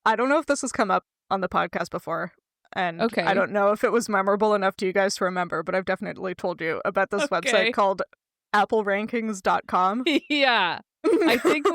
I don't know if this has come up on the podcast before, and Okay. I don't know if it was memorable enough to you guys to remember, but I've definitely told you about this website called applerankings.com. Yeah. I think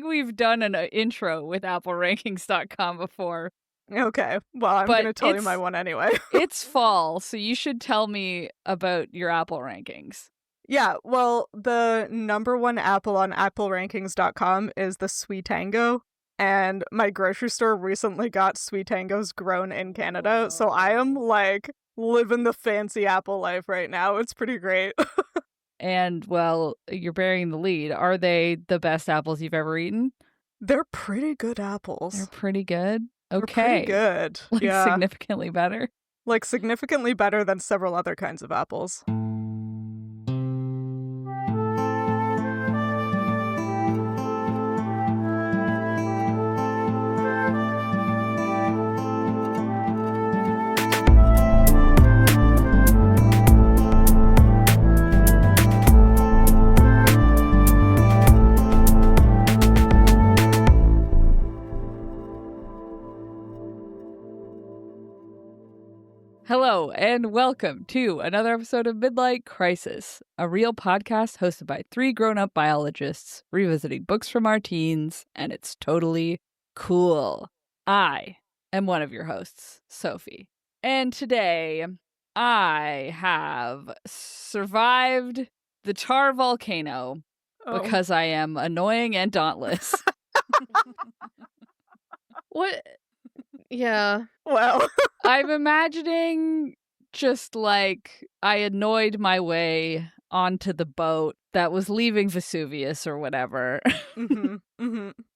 we've done an intro with applerankings.com before. Okay, well, I'm going to tell you my one anyway. It's fall, so you should tell me about your Apple rankings. Yeah, well, the number one apple on applerankings.com is the Sweetango, and my grocery store recently got Sweetangos grown in Canada, so I am, like, living the fancy apple life right now. It's pretty great. And, well, you're bearing the lead. Are they the best apples you've ever eaten? They're pretty good apples. They're pretty good? Okay. They're pretty good. Like, yeah. significantly better? Like, significantly better than several other kinds of apples. Hello, and welcome to another episode of Midlight Crisis, a real podcast hosted by three grown-up biologists revisiting books from our teens, and it's totally cool. I am one of your hosts, Sophie, and today I have survived the tar volcano because I am annoying and dauntless. What? Yeah. Well, I'm imagining just like I annoyed my way onto the boat that was leaving Vesuvius or whatever.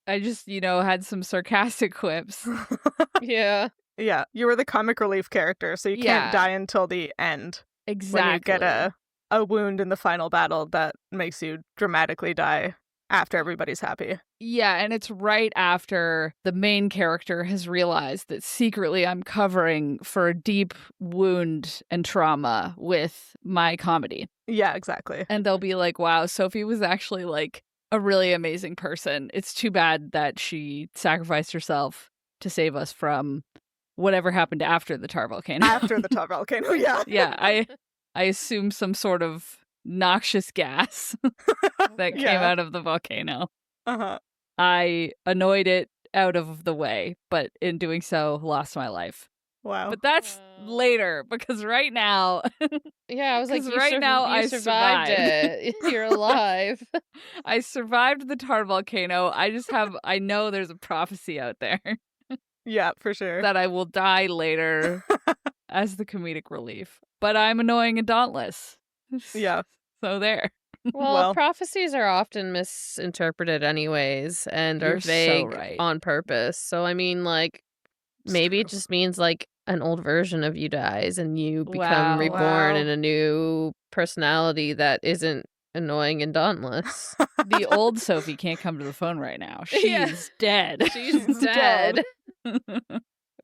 I just, had some sarcastic quips. Yeah. Yeah, you were the comic relief character, so you can't die until the end. Exactly. When you get a wound in the final battle that makes you dramatically die after everybody's happy. Yeah, and it's right after the main character has realized that secretly I'm covering for a deep wound and trauma with my comedy. Yeah, exactly. And they'll be like, wow, Sophie was actually like a really amazing person. It's too bad that she sacrificed herself to save us from whatever happened after the tar volcano. After the tar volcano, yeah. Yeah, I assume some sort of noxious gas that came out of the volcano. Uh-huh. I annoyed it out of the way, but in doing so, lost my life. Wow. But that's later, because right now... Yeah, I was like, I survived it. You're alive. I survived the tar volcano. I know there's a prophecy out there. Yeah, for sure. That I will die later as the comedic relief. But I'm annoying and dauntless. Yeah. So there. Well, prophecies are often misinterpreted anyways and are vague on purpose. So, I mean, like, maybe it just means, like, an old version of you dies and you become reborn in a new personality that isn't annoying and dauntless. The old Sophie can't come to the phone right now. She's dead. She's dead.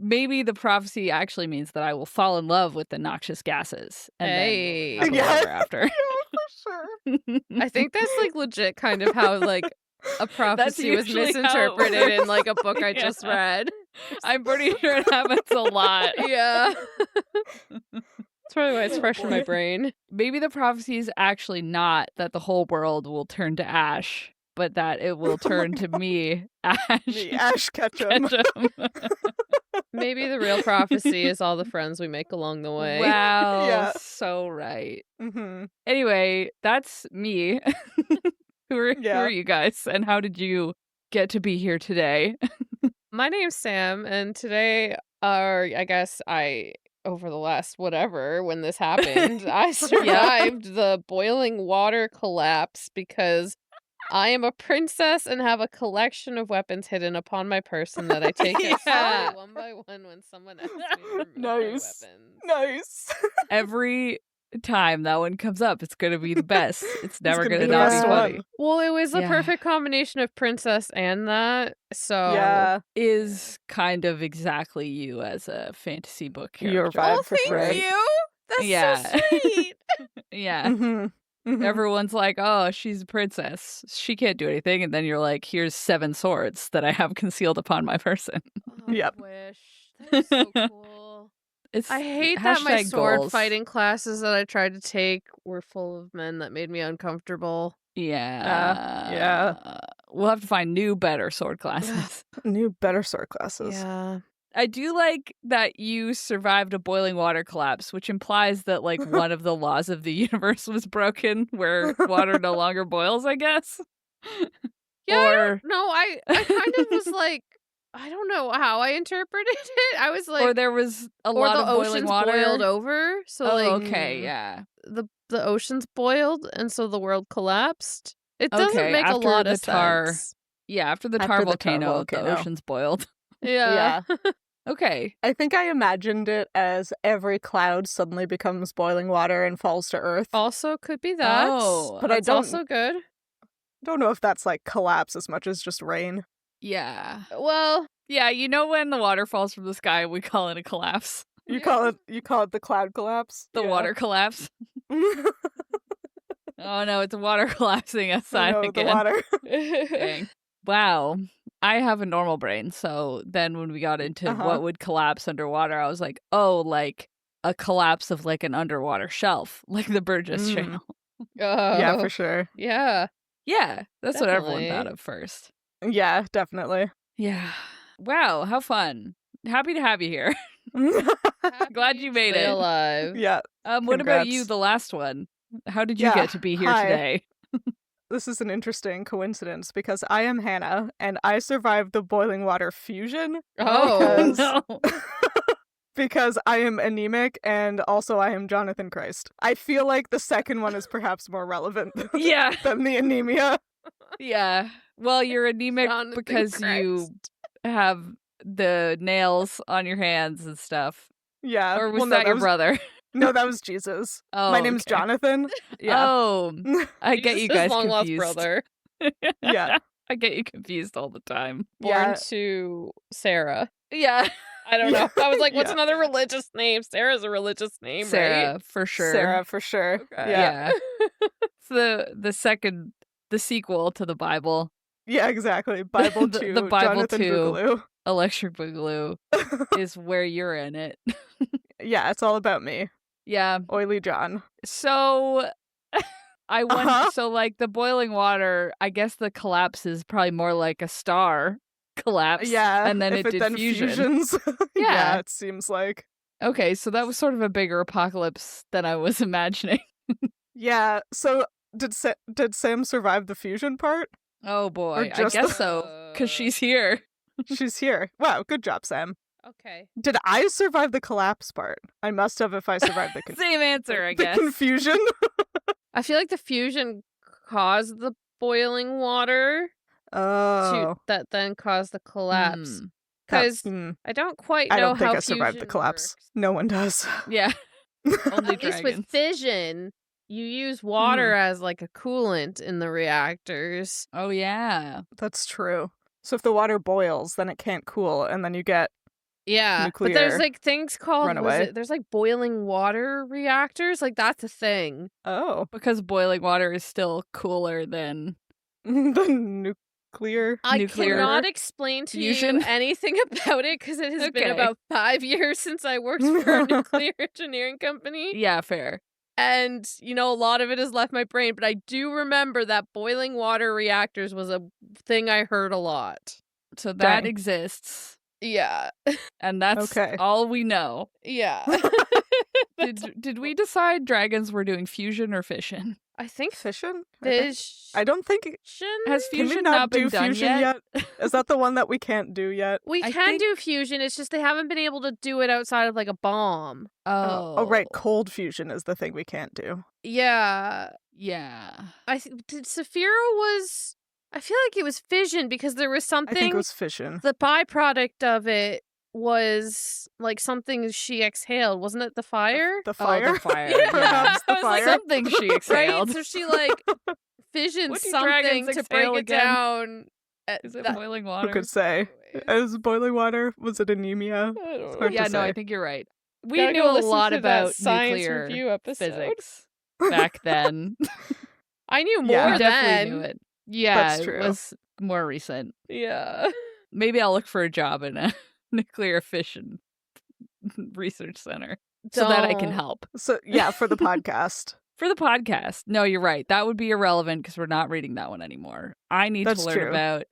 Maybe the prophecy actually means that I will fall in love with the noxious gases. And then ever after. For sure. I think that's like legit kind of how like a prophecy was misinterpreted in like a book I just read. I'm pretty sure it happens a lot. Yeah. That's probably why it's fresh in my brain. Maybe the prophecy is actually not that the whole world will turn to ash, but that it will turn to me, Ash. Me, Ash Ketchum. Maybe the real prophecy is all the friends we make along the way. Wow, so right. Mm-hmm. Anyway, that's me. Who are you guys, and how did you get to be here today? My name's Sam, and today, over the last whatever, when this happened, I survived the boiling water collapse because I am a princess and have a collection of weapons hidden upon my person that I take out one by one when someone asks me to remove my weapons. Nice. Every time that one comes up, it's going to be the best. It's never going to not be funny. Well, it was the perfect combination of princess and that. So is kind of exactly you as a fantasy book character. Your vibe for sure. Thank you. That's so sweet. Yeah. Mm-hmm. Mm-hmm. Everyone's like, oh, she's a princess. She can't do anything. And then you're like, here's 7 swords that I have concealed upon my person. Yep. I wish. That's so cool. I hate that my sword fighting classes that I tried to take were full of men. That made me uncomfortable. Yeah. We'll have to find new, better sword classes. New, better sword classes. Yeah. I do like that you survived a boiling water collapse, which implies that, like, one of the laws of the universe was broken, where water no longer boils, I guess. Yeah, I kind of was like, I don't know how I interpreted it. I was like, or there was a lot of boiling water boiled over. So okay, yeah. The oceans boiled, and so the world collapsed. It doesn't make a lot of sense. Yeah, after the tar volcano, the oceans boiled. Yeah. Okay. I think I imagined it as every cloud suddenly becomes boiling water and falls to Earth. Also could be that. Oh, but that's also good. Don't know if that's like collapse as much as just rain. Yeah. Well, yeah, you know when the water falls from the sky, we call it a collapse. You call it the cloud collapse? The water collapse. Oh no, it's water collapsing outside again. The water. Dang. Wow. I have a normal brain, so then when we got into what would collapse underwater, I was like, oh, like a collapse of like an underwater shelf, like the Burgess Channel. Oh. Yeah, for sure. Yeah. Yeah, that's what everyone thought of first. Yeah, definitely. Yeah. Wow, how fun. Happy to have you here. Glad you made it. Alive. Yeah. What about you, the last one? How did you get to be here today? This is an interesting coincidence because I am Hannah and I survived the boiling water fusion. Oh, no. Because I am anemic and also I am Jonathan Christ. I feel like the second one is perhaps more relevant than the anemia. Yeah. Well, you're anemic Jonathan because Christ. you have the nails on your hands and stuff. Yeah. Or was that your brother? No, that was Jesus. Oh, my name's Jonathan. Yeah. Oh, I get you guys long confused. Lost brother. Yeah. I get you confused all the time. Born to Sarah. Yeah. I don't know. I was like, what's another religious name? Sarah's a religious name, Sarah, right? for sure. Sarah, for sure. Okay. Yeah. It's the sequel to the Bible. Yeah, exactly. Bible 2. The Bible Jonathan 2. Boogaloo. Electric Boogaloo is where you're in it. Yeah, it's all about me. Yeah. Oily John. So I went so like the boiling water, I guess the collapse is probably more like a star collapse. Yeah. And then if it did then fusion. Fusions. Yeah, it seems like. Okay, so that was sort of a bigger apocalypse than I was imagining. Yeah, so did Sam survive the fusion part? Oh boy, I guess so, because she's here. She's here. Wow, good job, Sam. Okay. Did I survive the collapse part? I must have if I survived the Same answer, I guess. The confusion. I feel like the fusion caused the boiling water. Oh. That then caused the collapse. Because I don't quite know how I don't think I survived the collapse. Works. No one does. Yeah. Only At dragons. least with fission, you use water as like a coolant in the reactors. Oh, yeah. That's true. So if the water boils, then it can't cool, and then you get nuclear but there's like things called runaway. There's like boiling water reactors. Like that's a thing. Oh. Because boiling water is still cooler than the nuclear. I cannot explain to you anything about it because it has been about 5 years since I worked for a nuclear engineering company. Yeah, fair. And, a lot of it has left my brain, but I do remember that boiling water reactors was a thing I heard a lot. So that exists. Yeah. And that's all we know. Yeah. Did we decide dragons were doing fusion or fission? I think fission. I don't think has fusion can we not do been done fusion yet? Is that the one that we can't do yet? We can do fusion. It's just they haven't been able to do it outside of like a bomb. Oh, right. Cold fusion is the thing we can't do. Yeah. Yeah. Did Saphira was? I feel like it was fission because there was something. I think it was fission. The byproduct of it was like something she exhaled, wasn't it? The fire. The fire. Oh, the fire. Yeah. Perhaps the fire. Something she exhaled. Right? So she like fissioned something to break it down. Is it boiling water? Who could say? Is boiling water? Was it anemia? It's hard to say. I think you're right. We knew a lot about nuclear physics back then. I knew more definitely knew it. Yeah, That's true. It was more recent. Yeah. Maybe I'll look for a job in a nuclear fission research center so that I can help. So, yeah, for the podcast. For the podcast. No, you're right. That would be irrelevant because we're not reading that one anymore. I need to learn about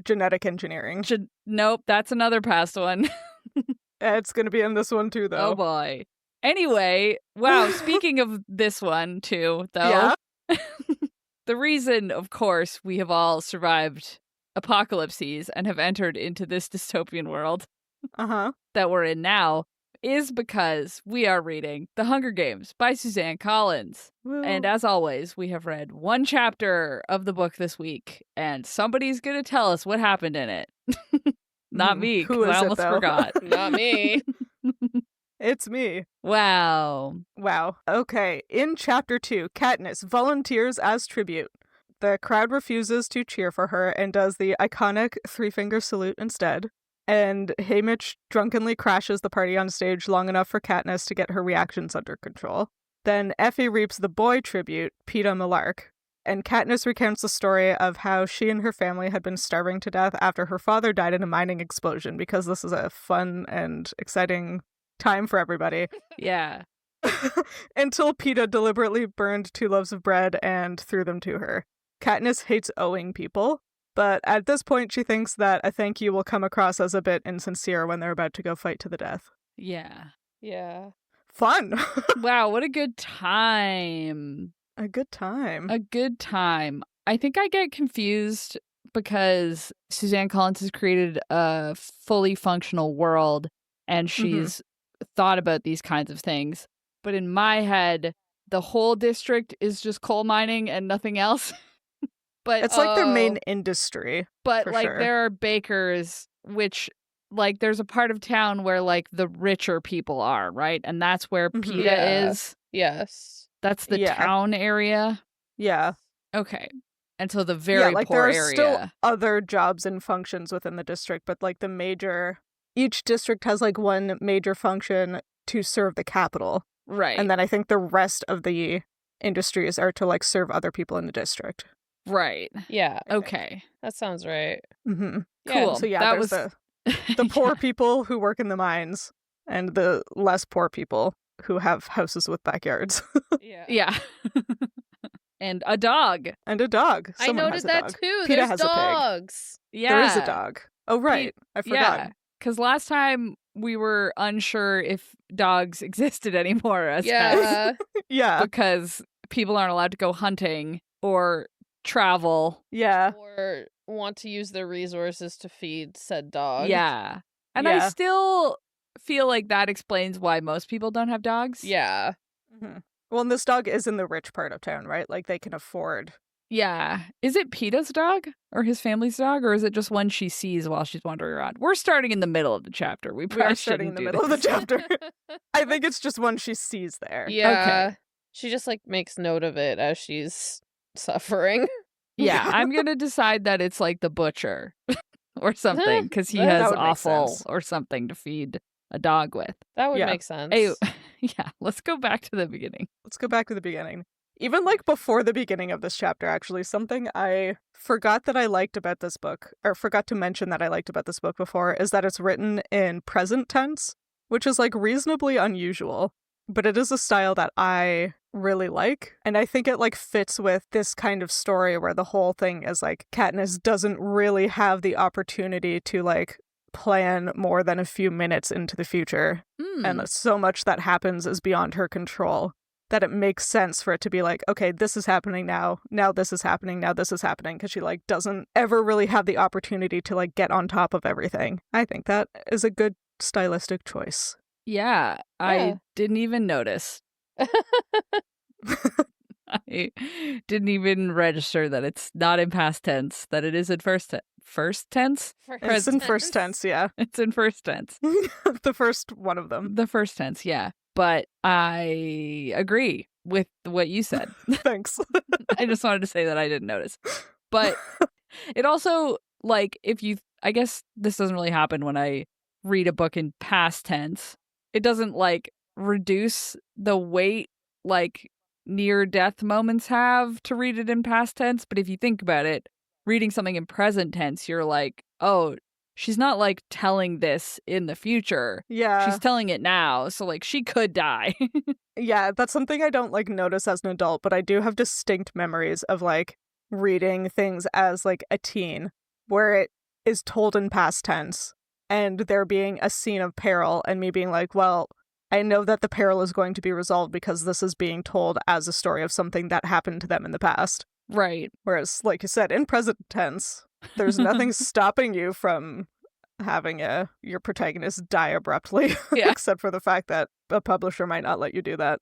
genetic engineering. Nope, that's another past one. It's going to be in this one too, though. Oh boy. Anyway, wow, speaking of this one too, though. Yeah. The reason, of course, we have all survived apocalypses and have entered into this dystopian world that we're in now is because we are reading The Hunger Games by Suzanne Collins. Woo. And as always, we have read one chapter of the book this week, and somebody's going to tell us what happened in it. Not me, because I almost forgot. Not me. It's me. Wow. Okay, in Chapter 2, Katniss volunteers as tribute. The crowd refuses to cheer for her and does the iconic three-finger salute instead. And Haymitch drunkenly crashes the party on stage long enough for Katniss to get her reactions under control. Then Effie reaps the boy tribute, Peeta Mellark. And Katniss recounts the story of how she and her family had been starving to death after her father died in a mining explosion, because this is a fun and exciting time for everybody. Yeah. Until Peeta deliberately burned 2 loaves of bread and threw them to her. Katniss hates owing people, but at this point she thinks that a thank you will come across as a bit insincere when they're about to go fight to the death. Yeah. Yeah. Fun. Wow, what a good time. A good time. I think I get confused because Suzanne Collins has created a fully functional world and she's thought about these kinds of things. But in my head, the whole district is just coal mining and nothing else. But it's like their main industry. But like there are bakers, which like there's a part of town where like the richer people are, right? And that's where Peeta is. Yes. That's the town area. Yeah. Okay. And so the very like poor there are area. Still other jobs and functions within the district, but like each district has like one major function to serve the capital. Right. And then I think the rest of the industries are to like serve other people in the district. Right. Yeah. Okay. That sounds right. Mm-hmm. Yeah. Cool. So yeah, there's the poor people who work in the mines and the less poor people who have houses with backyards. Yeah. And a dog. Someone I noted has a that dog. too. Peeta There's has dogs. A pig. Yeah. There is a dog. Oh, right. I forgot. Yeah. Because last time we were unsure if dogs existed anymore as pets. Yeah. Because people aren't allowed to go hunting or travel. Yeah. Or want to use their resources to feed said dog. Yeah. And I still feel like that explains why most people don't have dogs. Yeah. Mm-hmm. Well, and this dog is in the rich part of town, right? Like they can afford. Yeah. Is it Peeta's dog or his family's dog, or is it just one she sees while she's wandering around? We're starting in the middle of the chapter. We are starting in the middle of the chapter. I think it's just one she sees there. Yeah. Okay. She just like makes note of it as she's suffering. Yeah, I'm going to decide that it's like the butcher or something because he has offal or something to feed a dog with. That would make sense. Hey, yeah, let's go back to the beginning. Even like before the beginning of this chapter, actually, something I forgot that I liked about this book, or forgot to mention that I liked about this book before, is that it's written in present tense, which is like reasonably unusual, but it is a style that I really like. And I think it like fits with this kind of story where the whole thing is like Katniss doesn't really have the opportunity to like plan more than a few minutes into the future. And so much that happens is beyond her control that it makes sense for it to be like, okay, this is happening now this is happening, now this is happening, because she like doesn't ever really have the opportunity to like get on top of everything. I think that is a good stylistic choice. Yeah. I didn't even notice. I didn't even register that it's not in past tense, that it is in first tense. It's in first tense, yeah. It's in first tense. The first one of them. The first tense, yeah. But I agree with what you said. Thanks. I just wanted to say that I didn't notice. But it also, like, I guess this doesn't really happen when I read a book in past tense. It doesn't, like, reduce the weight, like, near-death moments have to read it in past tense. But if you think about it, reading something in present tense, you're like, oh, she's not like telling this in the future. Yeah. She's telling it now. So like she could die. Yeah, that's something I don't like notice as an adult, but I do have distinct memories of like reading things as like a teen where it is told in past tense and there being a scene of peril and me being like, well, I know that the peril is going to be resolved because this is being told as a story of something that happened to them in the past. Right. Whereas, like you said, in present tense, there's nothing stopping you from having your protagonist die abruptly, Yeah. except for the fact that a publisher might not let you do that.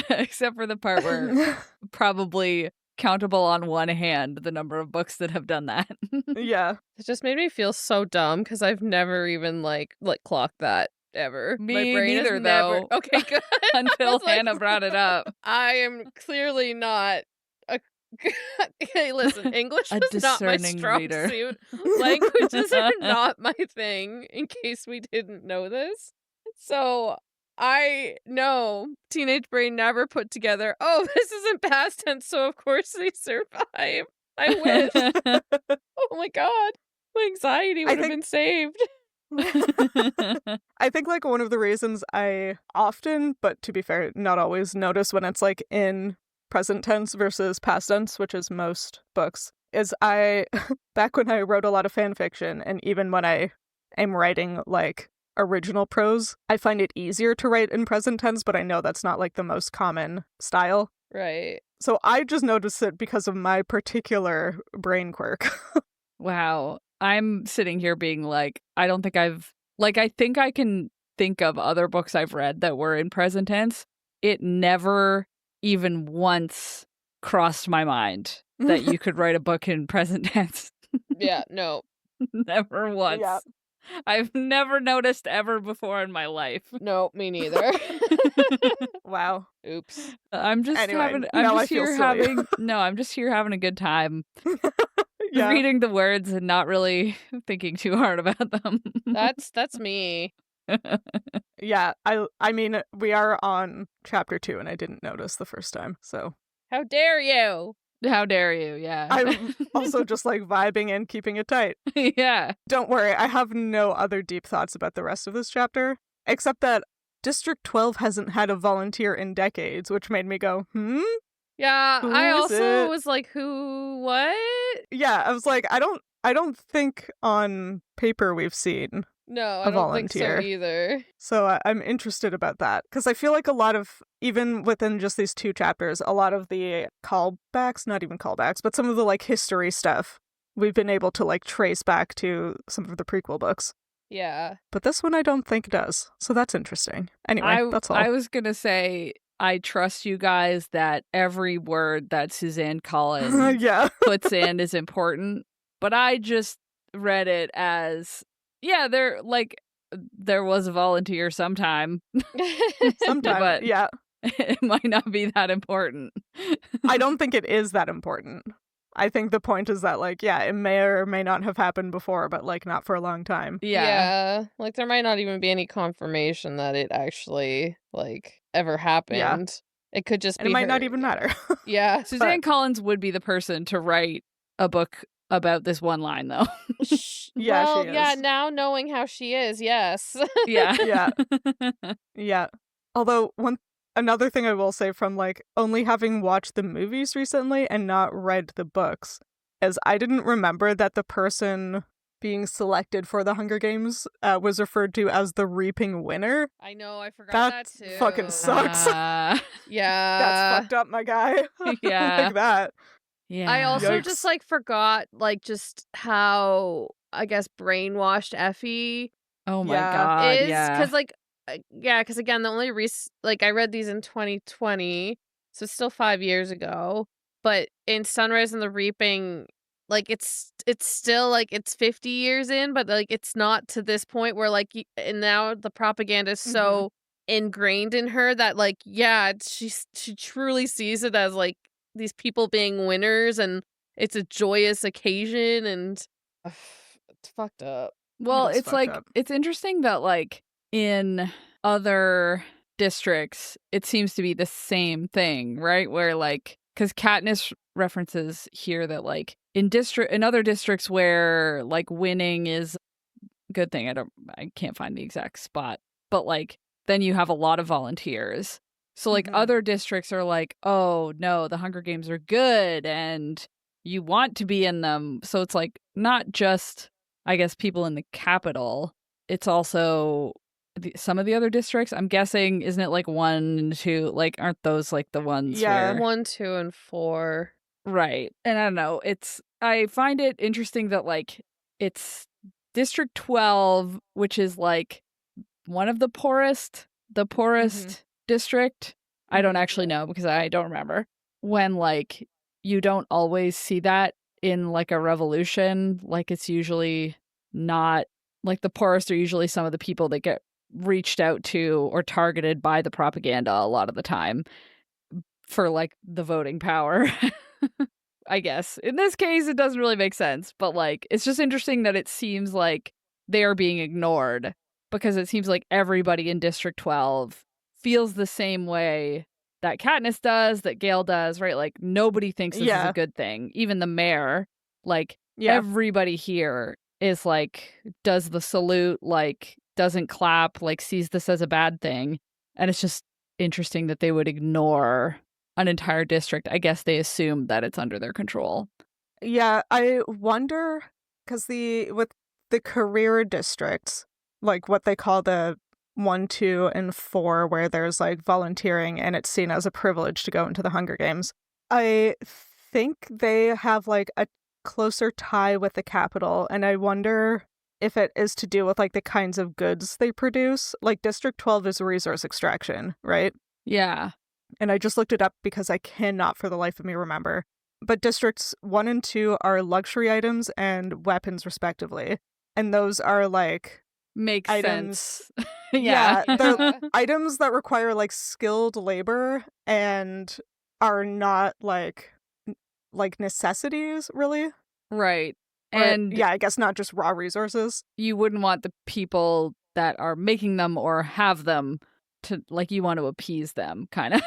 Except for the part where probably countable on one hand the number of books that have done that. Yeah. It just made me feel so dumb because I've never even like clocked that ever. Me My brain neither, has never... though. Okay, good. Until like, Hannah brought it up. I am clearly not a... Hey, listen, English is not my strong suit. Languages are not my thing, in case we didn't know this. So I know teenage brain never put together, oh, this isn't past tense, so of course they survive. I wish. Oh my god. My anxiety would have been saved. I think like one of the reasons I often, but to be fair, not always notice when it's like in present tense versus past tense, which is most books, is back when I wrote a lot of fan fiction and even when I am writing like original prose, I find it easier to write in present tense, but I know that's not like the most common style. Right. So I just noticed it because of my particular brain quirk. Wow. I'm sitting here being like, I think I can think of other books I've read that were in present tense. It never even once crossed my mind that you could write a book in present tense. Yeah, no. Never once. Yeah. I've never noticed ever before in my life. No, me neither. Wow. Oops. I'm just anyway, I'm just here having a good time. Yeah. Reading the words and not really thinking too hard about them. That's me. Yeah, I mean, we are on chapter 2 and I didn't notice the first time, so. How dare you? How dare you, yeah. I'm also just like vibing and keeping it tight. Yeah. Don't worry, I have no other deep thoughts about the rest of this chapter, except that District 12 hasn't had a volunteer in decades, which made me go, Yeah, Who I is also it? was like, what? Yeah, I was like, I don't think on paper we've seen No, a I don't think volunteer so either. So I'm interested about that, because I feel like a lot of, even within just these 2 chapters, a lot of the callbacks, not even callbacks, but some of the like history stuff, we've been able to like trace back to some of the prequel books. Yeah. But this one I don't think does, so that's interesting. Anyway, that's all. I was gonna say, I trust you guys that every word that Suzanne Collins puts in is important, but I just read it as, yeah, there was a volunteer sometime. But yeah. It might not be that important. I don't think it is that important. I think the point is that, like, yeah, it may or may not have happened before, but, like, not for a long time. Yeah. Like, there might not even be any confirmation that it actually, like, ever happened. Yeah. It could just be it might not even matter. Yeah. Suzanne Collins would be the person to write a book about this one line, though. Yeah, well, she is. Yeah, now knowing how she is, yes. Yeah. Yeah. Yeah. Although, another thing I will say from, like, only having watched the movies recently and not read the books is I didn't remember that the person being selected for the Hunger Games was referred to as the Reaping Winner. I know, I forgot that too. Fucking sucks. Yeah. That's fucked up, my guy. Yeah. Like that. Yeah. I also Yikes. just, like, forgot, like, just how, I guess, brainwashed Effie oh my god, is. yeah. Because, like, because again, the only I read these in 2020, so it's still 5 years ago. But in Sunrise and the Reaping, like it's still like it's 50 years in, but like it's not to this point where like and now the propaganda is so ingrained in her that like she truly sees it as like these people being winners and it's a joyous occasion and it's fucked up. Well, it's like it's interesting that like in other districts, it seems to be the same thing, right? Where like, because Katniss references here that like in other districts where like winning is good thing. I can't find the exact spot, but like then you have a lot of volunteers. So like other districts are like, oh no, the Hunger Games are good and you want to be in them. So it's like not just, I guess, people in the capital. It's also some of the other districts. I'm guessing, isn't it like 1 and 2? Like, aren't those like the ones? Yeah, where... 1, 2, and 4. Right. And I don't know. I find it interesting that like it's District 12, which is like one of the poorest district. I don't actually know because I don't remember. When like you don't always see that in like a revolution, like it's usually not like the poorest are usually some of the people that get reached out to or targeted by the propaganda a lot of the time for like the voting power. I guess. In this case, it doesn't really make sense, but like it's just interesting that it seems like they are being ignored because it seems like everybody in District 12 feels the same way that Katniss does, that Gale does, right? Like nobody thinks this is a good thing. Even the mayor, like everybody here is like, does the salute, like doesn't clap, like sees this as a bad thing. And it's just interesting that they would ignore an entire district. I guess they assume that it's under their control. Yeah, I wonder, because with the career districts, like what they call the 1, 2, and 4, where there's like volunteering and it's seen as a privilege to go into the Hunger Games, I think they have like a closer tie with the capital, and I wonder if it is to do with like the kinds of goods they produce. Like District 12 is resource extraction, right? Yeah. And I just looked it up because I cannot for the life of me remember. But districts 1 and 2 are luxury items and weapons, respectively. And those are like makes items. Sense. Yeah, they're items that require like skilled labor and are not like necessities, really. Right. And yeah, I guess not just raw resources. You wouldn't want the people that are making them or have them to, like, you want to appease them, kind of.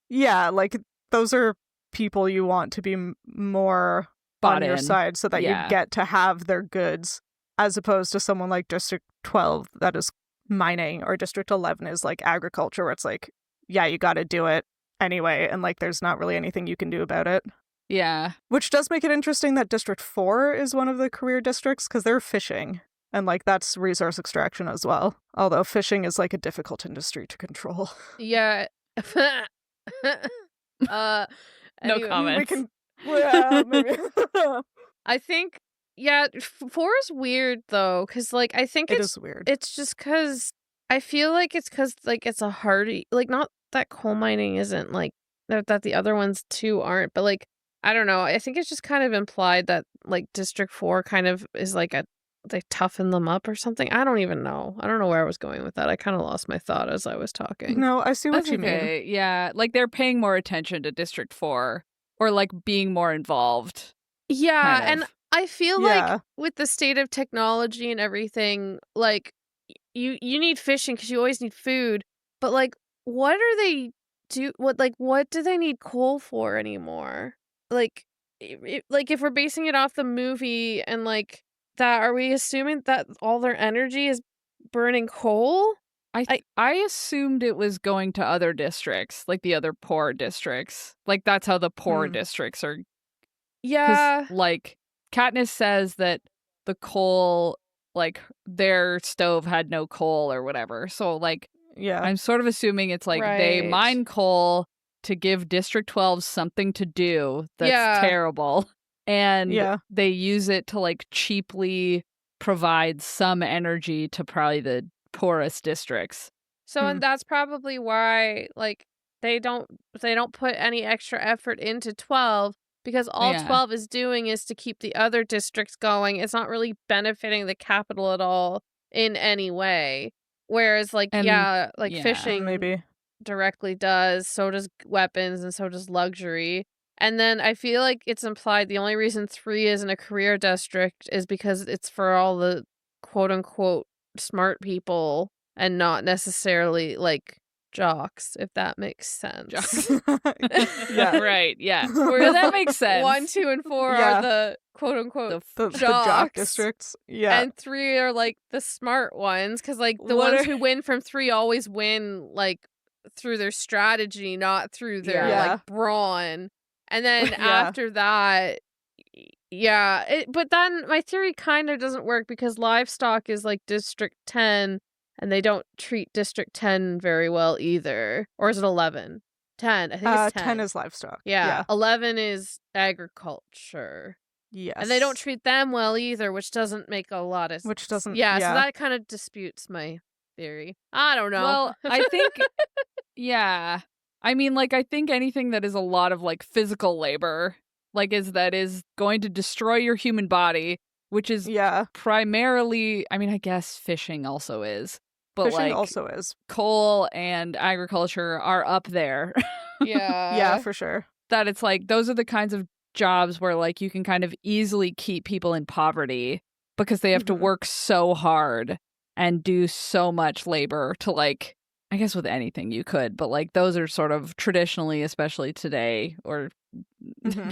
Yeah, like those are people you want to be more on your side so that you get to have their goods, as opposed to someone like District 12 that is mining, or District 11 is like agriculture, where it's like, yeah, you got to do it anyway, and like there's not really anything you can do about it. Yeah. Which does make it interesting that District 4 is one of the career districts, because they're fishing, and like that's resource extraction as well. Although fishing is like a difficult industry to control. Yeah. No comments. We can, well, maybe. I think, yeah, 4 is weird though, because like I think it is weird. It's just because I feel like it's because like it's a hardy, like not that coal mining isn't like that the other ones too aren't, but like I don't know. I think it's just kind of implied that like District 4 kind of is like they toughen them up or something. I don't even know. I don't know where I was going with that. I kind of lost my thought as I was talking. No, I see what you mean. Yeah, like they're paying more attention to District 4 or like being more involved. Yeah, and I feel like with the state of technology and everything, like you need fishing because you always need food, but like what do they need coal for anymore? Like if we're basing it off the movie and like that, are we assuming that all their energy is burning coal? I assumed it was going to other districts, like the other poor districts. Like that's how the poor districts are. Yeah. Like Katniss says that the coal, like their stove had no coal or whatever. So like, yeah, I'm sort of assuming it's like they mine coal to give District 12 something to do that's terrible. And they use it to like cheaply provide some energy to probably the poorest districts. So and that's probably why like they don't put any extra effort into 12, because all 12 is doing is to keep the other districts going. It's not really benefiting the capital at all in any way. Whereas like fishing maybe directly does, so does weapons, and so does luxury. And then I feel like it's implied the only reason 3 isn't a career district is because it's for all the quote unquote smart people and not necessarily like jocks, if that makes sense. Yeah. Right, yeah. Whereas that makes sense. 1, 2, and 4 are the quote-unquote the jocks. jock districts. Yeah. And 3 are, like, the smart ones, because, like, the ones who win from 3 always win, like, through their strategy, not through their, like, brawn. And then after that, but then my theory kind of doesn't work, because livestock is, like, District 10, and they don't treat District 10 very well either. Or is it 11? 10. I think it's 10. 10 is livestock. Yeah. 11 is agriculture. Yes. And they don't treat them well either, which doesn't make a lot of sense. Which doesn't... Yeah, so that kind of disputes my theory. I don't know. Well, I think... yeah. I mean, like, I think anything that is a lot of, like, physical labor, like, is going to destroy your human body, which is primarily... I mean, I guess fishing also is. But, fishing like, also is. Coal and agriculture are up there. Yeah, for sure. That it's like, those are the kinds of jobs where, like, you can kind of easily keep people in poverty because they have to work so hard and do so much labor to, like, I guess with anything you could, but, like, those are sort of traditionally, especially today, or,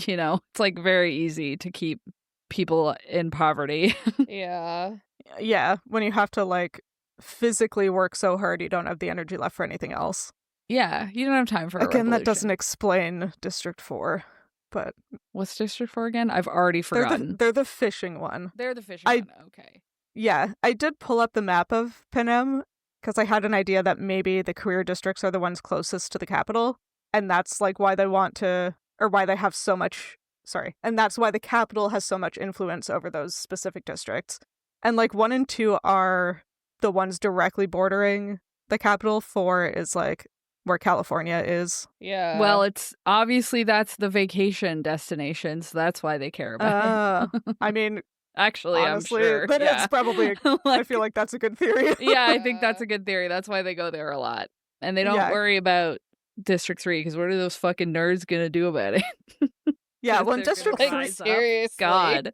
you know, it's, like, very easy to keep people in poverty. Yeah. Yeah, when you have to, like, physically work so hard, you don't have the energy left for anything else. Yeah, you don't have time for a Again, revolution. that doesn't explain District 4, but... What's District 4 again? I've already forgotten. They're the fishing one. They're the fishing one, okay. Yeah, I did pull up the map of Panem, because I had an idea that maybe the career districts are the ones closest to the capital, and that's, like, why they want to... or why they have so much... Sorry. And that's why the capital has so much influence over those specific districts. And, like, 1 and 2 are the ones directly bordering the capital. 4 is, like, where California is. Yeah. Well, it's obviously that's the vacation destination, so that's why they care about it. I mean, actually, honestly, I'm sure. But it's probably, like, I feel like that's a good theory. Yeah, I think that's a good theory. That's why they go there a lot. And they don't worry about District 3, because what are those fucking nerds going to do about it? Yeah, well, in District 3, seriously. God.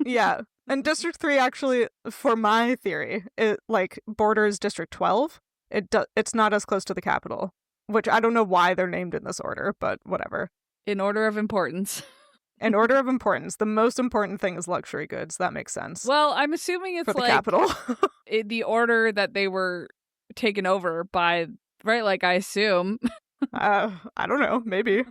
Yeah. And District 3 actually, for my theory, it, like, borders District 12. It's not as close to the capital, which I don't know why they're named in this order, but whatever. In order of importance. In order of importance. The most important thing is luxury goods. That makes sense. Well, I'm assuming it's for the like capital. in the order that they were taken over by, right? Like, I assume. I don't know. Maybe.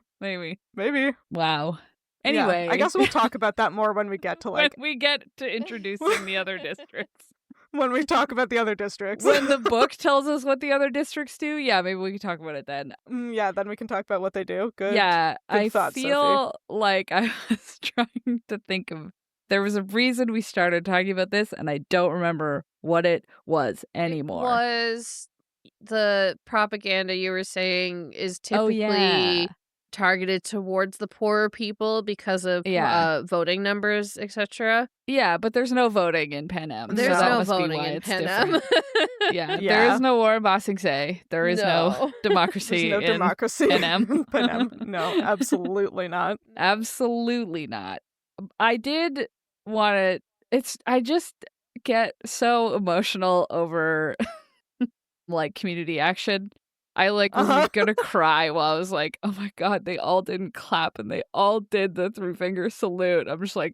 Wow. Anyway. Yeah, I guess we'll talk about that more when we get to, like... when we get to introducing the other districts. When we talk about the other districts. When the book tells us what the other districts do, yeah, maybe we can talk about it then. Yeah, then we can talk about what they do. Good. Yeah, Good thought, feel Sophie. like I was trying to think of... There was a reason we started talking about this, and I don't remember what it was anymore. It was the propaganda you were saying is typically targeted towards the poorer people because of voting numbers, etc. Yeah, but there's no voting in Panem. There's so no voting in Panem. There is no war in Ba Sing Se. There is no democracy. There's no democracy in Panem. Panem. No, absolutely not. Absolutely not. I did want to... I just get so emotional over like community action. I like was gonna cry while I was like, oh my god, they all didn't clap and they all did the 3-finger salute. I'm just like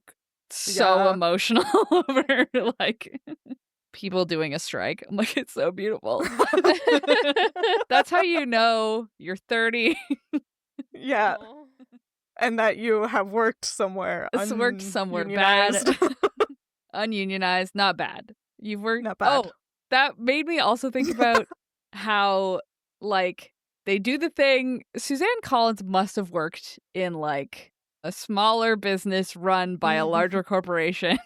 so emotional over like people doing a strike. I'm like, it's so beautiful. That's how you know you're 30. Yeah. And that you have worked somewhere. Worked somewhere bad. Ununionized, not bad. You've worked... Not bad. Oh, that made me also think about how, like, they do the thing... Suzanne Collins must have worked in, like, a smaller business run by a larger corporation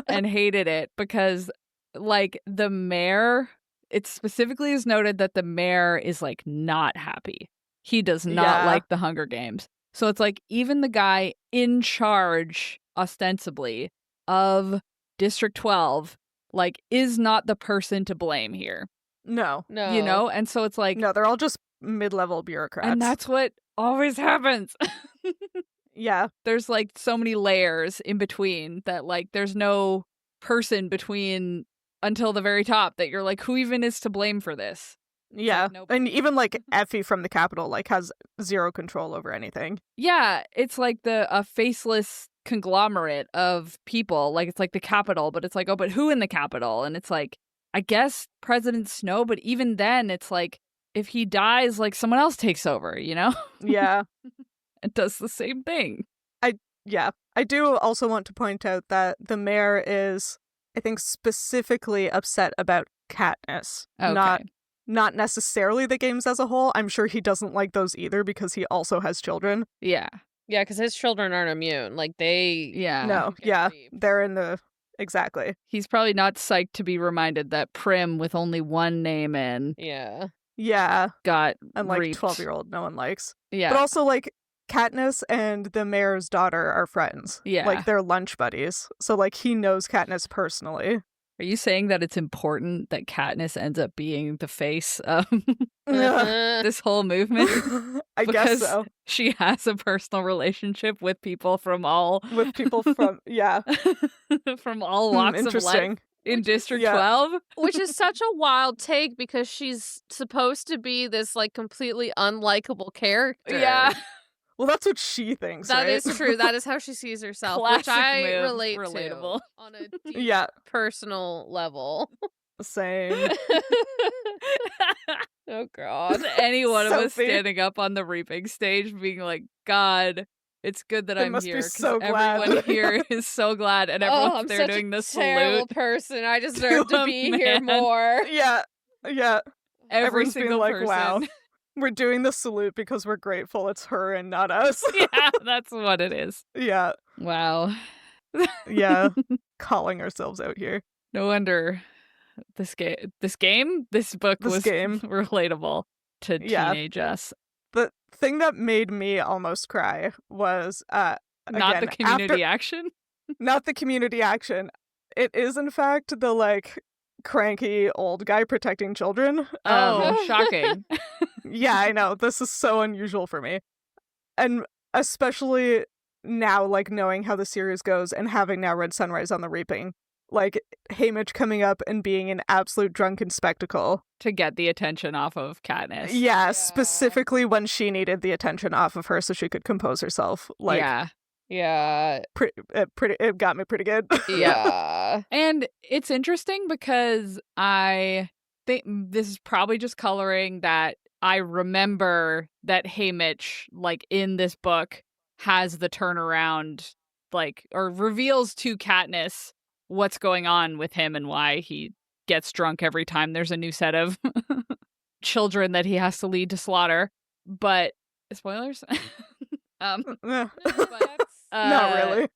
and hated it because, like, the mayor... It specifically is noted that the mayor is, like, not happy. He does not like the Hunger Games. So it's like even the guy in charge, ostensibly, of District 12, like, is not the person to blame here. No. You know? And so it's like... No, they're all just mid-level bureaucrats. And that's what always happens. Yeah. There's, like, so many layers in between that, like, there's no person between until the very top that you're like, who even is to blame for this? Yeah. Like, and even like Effie from the Capitol like has zero control over anything. Yeah, it's like a faceless conglomerate of people. Like it's like the Capitol, but it's like, oh, but who in the Capitol? And it's like, I guess President Snow, but even then it's like if he dies, like someone else takes over, you know? Yeah. It does the same thing. I do also want to point out that the mayor is, I think, specifically upset about Katniss. Okay. Not necessarily the games as a whole. I'm sure he doesn't like those either because he also has children. Yeah. Yeah, because his children aren't immune. Like, they... Yeah. No, yeah. They're in the... Exactly. He's probably not psyched to be reminded that Prim, with only one name in, Yeah. Yeah. got And, like, reaped. 12-year-old no one likes. Yeah. But also, like, Katniss and the mayor's daughter are friends. Yeah. Like, they're lunch buddies. So, like, he knows Katniss personally. Are you saying that it's important that Katniss ends up being the face of this whole movement? I guess so. She has a personal relationship with people from all... With people from, yeah. from all walks of life in District 12. Which is such a wild take because she's supposed to be this, like, completely unlikable character. Yeah. Well, that's what she thinks, That right? is true. That is how she sees herself, Classic which I move. relate Relatable. to on a deep personal level. Same. Oh, God. Any one of us Sophie. standing up on the reaping stage being like, God, it's good that They I'm must here. be so everyone glad. here is so glad. And everyone's I'm there such doing a the terrible salute. person. I deserve to to a be here man. more. Yeah. Every Everyone's single being like, person. wow, we're doing the salute because we're grateful it's her and not us. Yeah, that's what it is. Yeah. Wow. Yeah. Calling ourselves out here. No wonder this book This was game. relatable to teenage us. The thing that made me almost cry was Not again, the community after, action. not the community action. It is in fact the like cranky old guy protecting children. Shocking. Yeah, I know. This is so unusual for me. And especially now, like, knowing how the series goes and having now read Sunrise on the Reaping. Like, Haymitch coming up and being an absolute drunken spectacle. To get the attention off of Katniss. Yeah, specifically when she needed the attention off of her so she could compose herself. Like, Yeah. It got me pretty good. Yeah. And it's interesting because I think this is probably just coloring that I remember that Haymitch, like, in this book, has the turnaround, like, or reveals to Katniss what's going on with him and why he gets drunk every time there's a new set of children that he has to lead to slaughter. But spoilers? Not But, really.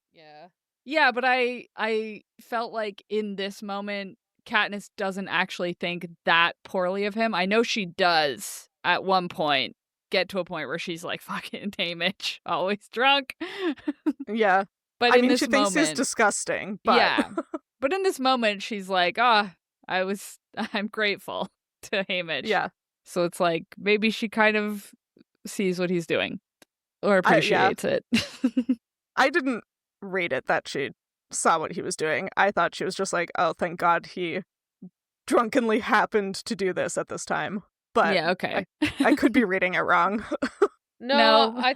Yeah, but I felt like in this moment Katniss doesn't actually think that poorly of him. I know she does at one point get to a point where she's like, fucking Haymitch, always drunk. Yeah. But I in mean, this she thinks moment, he's disgusting, but... Yeah. But in this moment, she's like, I'm grateful to Haymitch. Yeah. So it's like, maybe she kind of sees what he's doing. Or appreciates it. I didn't read it that she saw what he was doing. I thought she was just like, oh, thank God he drunkenly happened to do this at this time. But yeah, okay. I could be reading it wrong. No, I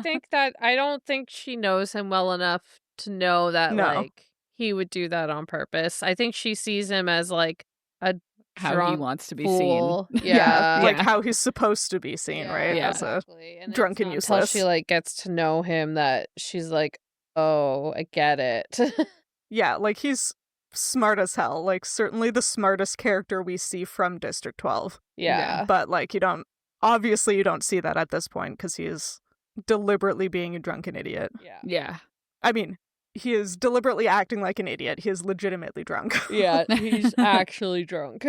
don't think she knows him well enough to know that, like, he would do that on purpose. I think she sees him as, like, a how he wants to be fool. seen. Yeah. Like how he's supposed to be seen, right? Yeah. As a Exactly. And drunken it's useless. not until she, like, gets to know him that she's like, oh, I get it. Yeah, like he's smart as hell. Like certainly the smartest character we see from District 12. Yeah. But like you don't see that at this point because he is deliberately being a drunken idiot. Yeah. I mean, he is deliberately acting like an idiot. He is legitimately drunk. Yeah, he's actually drunk.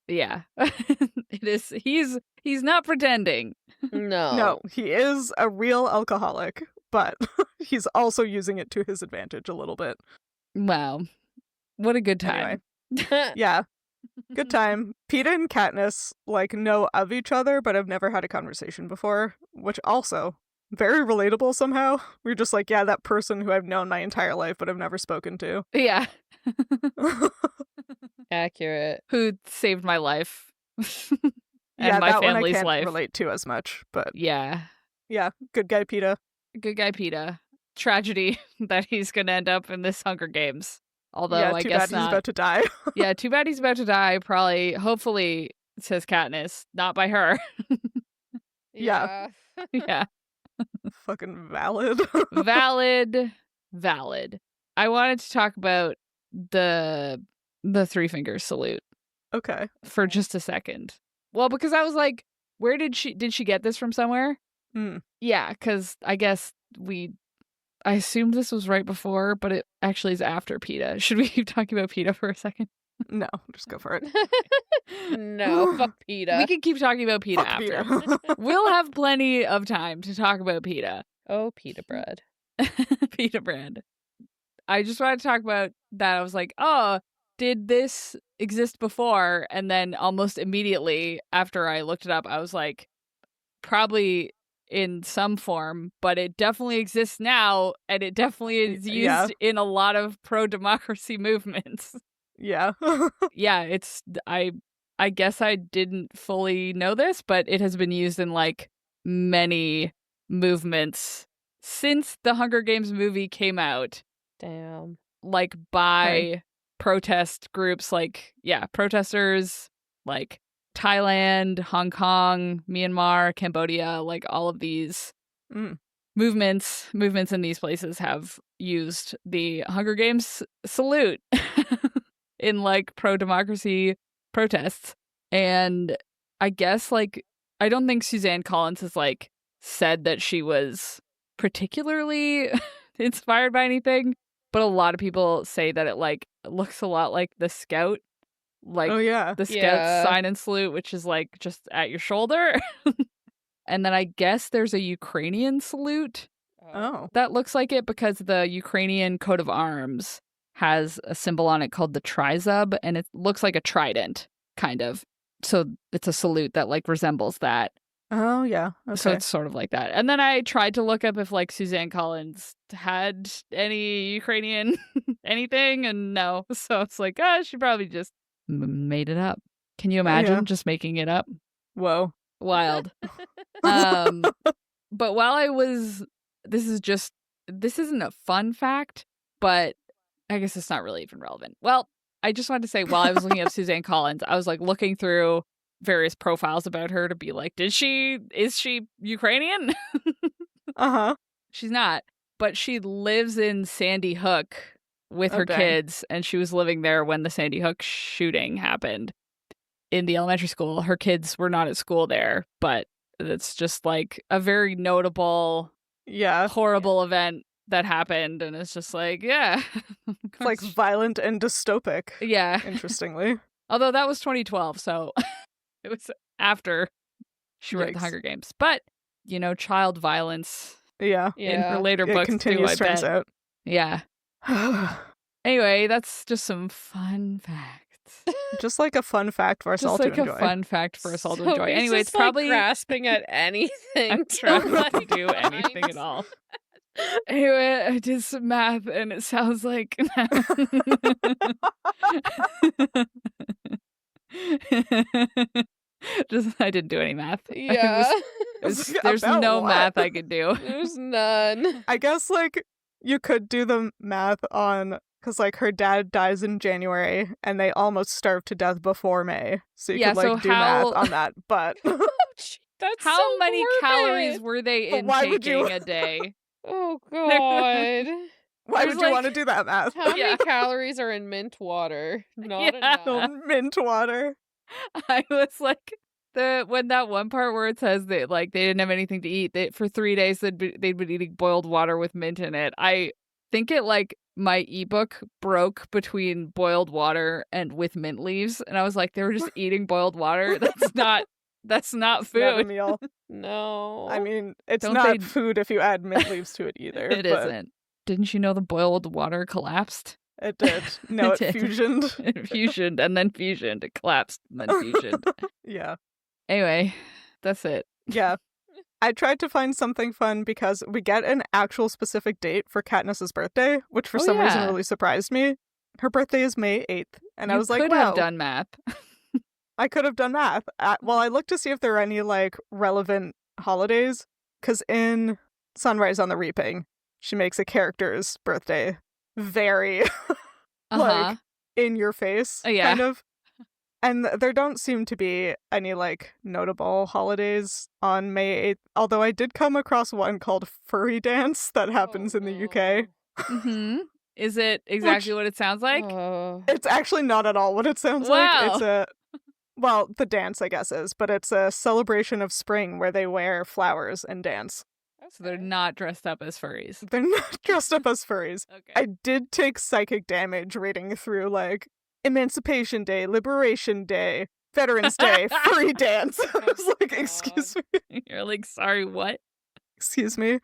Yeah. It is. He's not pretending. No, he is a real alcoholic, but he's also using it to his advantage a little bit. Wow. What a good time. Anyway. Yeah. Good time. Peeta and Katniss, like, know of each other, but have never had a conversation before, which also very relatable somehow. We're just like, yeah, that person who I've known my entire life but have never spoken to. Yeah. Accurate. Who saved my life. and my that family's one I can't life. relate to as much, but yeah, good guy PETA. Good guy PETA. Tragedy that he's gonna end up in this Hunger Games. Although I too guess bad not. He's about to die. Yeah, too bad he's about to die. Probably, hopefully, says Katniss, not by her. Yeah. Yeah. Fucking valid. Valid. I wanted to talk about the three fingers salute. Okay. For just a second. Well, because I was like, where did she get this from somewhere? Yeah, because I guess I assumed this was right before, but it actually is after PETA. Should we keep talking about PETA for a second? No, just go for it. No, fuck PETA. We can keep talking about PETA after. We'll have plenty of time to talk about PETA. Oh, PETA bread. PETA bread. I just wanted to talk about that. I was like, oh, did this exist before? And then almost immediately after I looked it up, I was like, probably in some form, but it definitely exists now, and it definitely is used in a lot of pro-democracy movements. Yeah. Yeah, it's I guess I didn't fully know this, but it has been used in like many movements since the Hunger Games movie came out. Damn. Like by protest groups, like protesters like Thailand, Hong Kong, Myanmar, Cambodia, like all of these movements in these places have used the Hunger Games salute in like pro-democracy protests. And I guess like I don't think Suzanne Collins has like said that she was particularly inspired by anything, but a lot of people say that it like looks a lot like the Scout. Like the Scout sign and salute, which is like just at your shoulder. And then I guess there's a Ukrainian salute. Oh. That looks like it because the Ukrainian coat of arms has a symbol on it called the trizub, and it looks like a trident, kind of. So it's a salute that like resembles that. Oh, yeah. Okay. So it's sort of like that. And then I tried to look up if like Suzanne Collins had any Ukrainian anything, and no. So it's like, she probably just made it up. Can you imagine just making it up? Whoa. Wild. But while I was, this isn't a fun fact, but I guess it's not really even relevant. Well, I just wanted to say while I was looking up Suzanne Collins, I was like looking through various profiles about her to be like, is she Ukrainian? Uh-huh. She's not, but she lives in Sandy Hook with her kids, and she was living there when the Sandy Hook shooting happened in the elementary school. Her kids were not at school there, but it's just like a very notable, horrible event that happened, and it's just like, it's like violent and dystopic. Yeah. Interestingly. Although that was 2012, so it was after she wrote the Hunger Games. But, child violence in her later books continues, too, turns out. Yeah. Anyway, that's just some fun facts. Just like a fun fact for us all to enjoy. Just like a fun fact for us all to enjoy. Anyway, it's like probably grasping at anything. I'm trying not to do anything at all. Anyway, I did some math, and it sounds like I didn't do any math. Yeah. There's no math I could do. There's none. I guess like you could do the math on, because like her dad dies in January and they almost starved to death before May, so you could like do math on that. But that's how so many morbid. calories were they intaking a day? Oh God. Why would you want to do that math? How many calories are in mint water? Not enough. Mint water. I was like, when that one part where it says that like they didn't have anything to eat, for 3 days they'd been eating boiled water with mint in it. I think it like my ebook broke between boiled water and with mint leaves, and I was like, they were just eating boiled water. That's not food. Not a meal. No. I mean, it's not food if you add mint leaves to it either. It isn't. Didn't you know the boiled water collapsed? It did. No, it fusioned. It fusioned and then fusioned. It collapsed and then fusioned. Yeah. Anyway, that's it. Yeah. I tried to find something fun because we get an actual specific date for Katniss's birthday, which for some reason really surprised me. Her birthday is May 8th. And I was like, could have done math. I could have done math. Well, I looked to see if there are any, like, relevant holidays, because in Sunrise on the Reaping, she makes a character's birthday very, like, in your face, kind of. And there don't seem to be any, like, notable holidays on May 8th, although I did come across one called Furry Dance that happens in the UK. Mm-hmm. Is it exactly what it sounds like? It's actually not at all what it sounds like. It's well, the dance, I guess, is, but it's a celebration of spring where they wear flowers and dance. So they're not dressed up as furries. They're not dressed up as furries. Okay. I did take psychic damage reading through, like, Emancipation Day, Liberation Day, Veterans Day, Furry Dance. I was like, excuse me. You're like, sorry, what? Excuse me.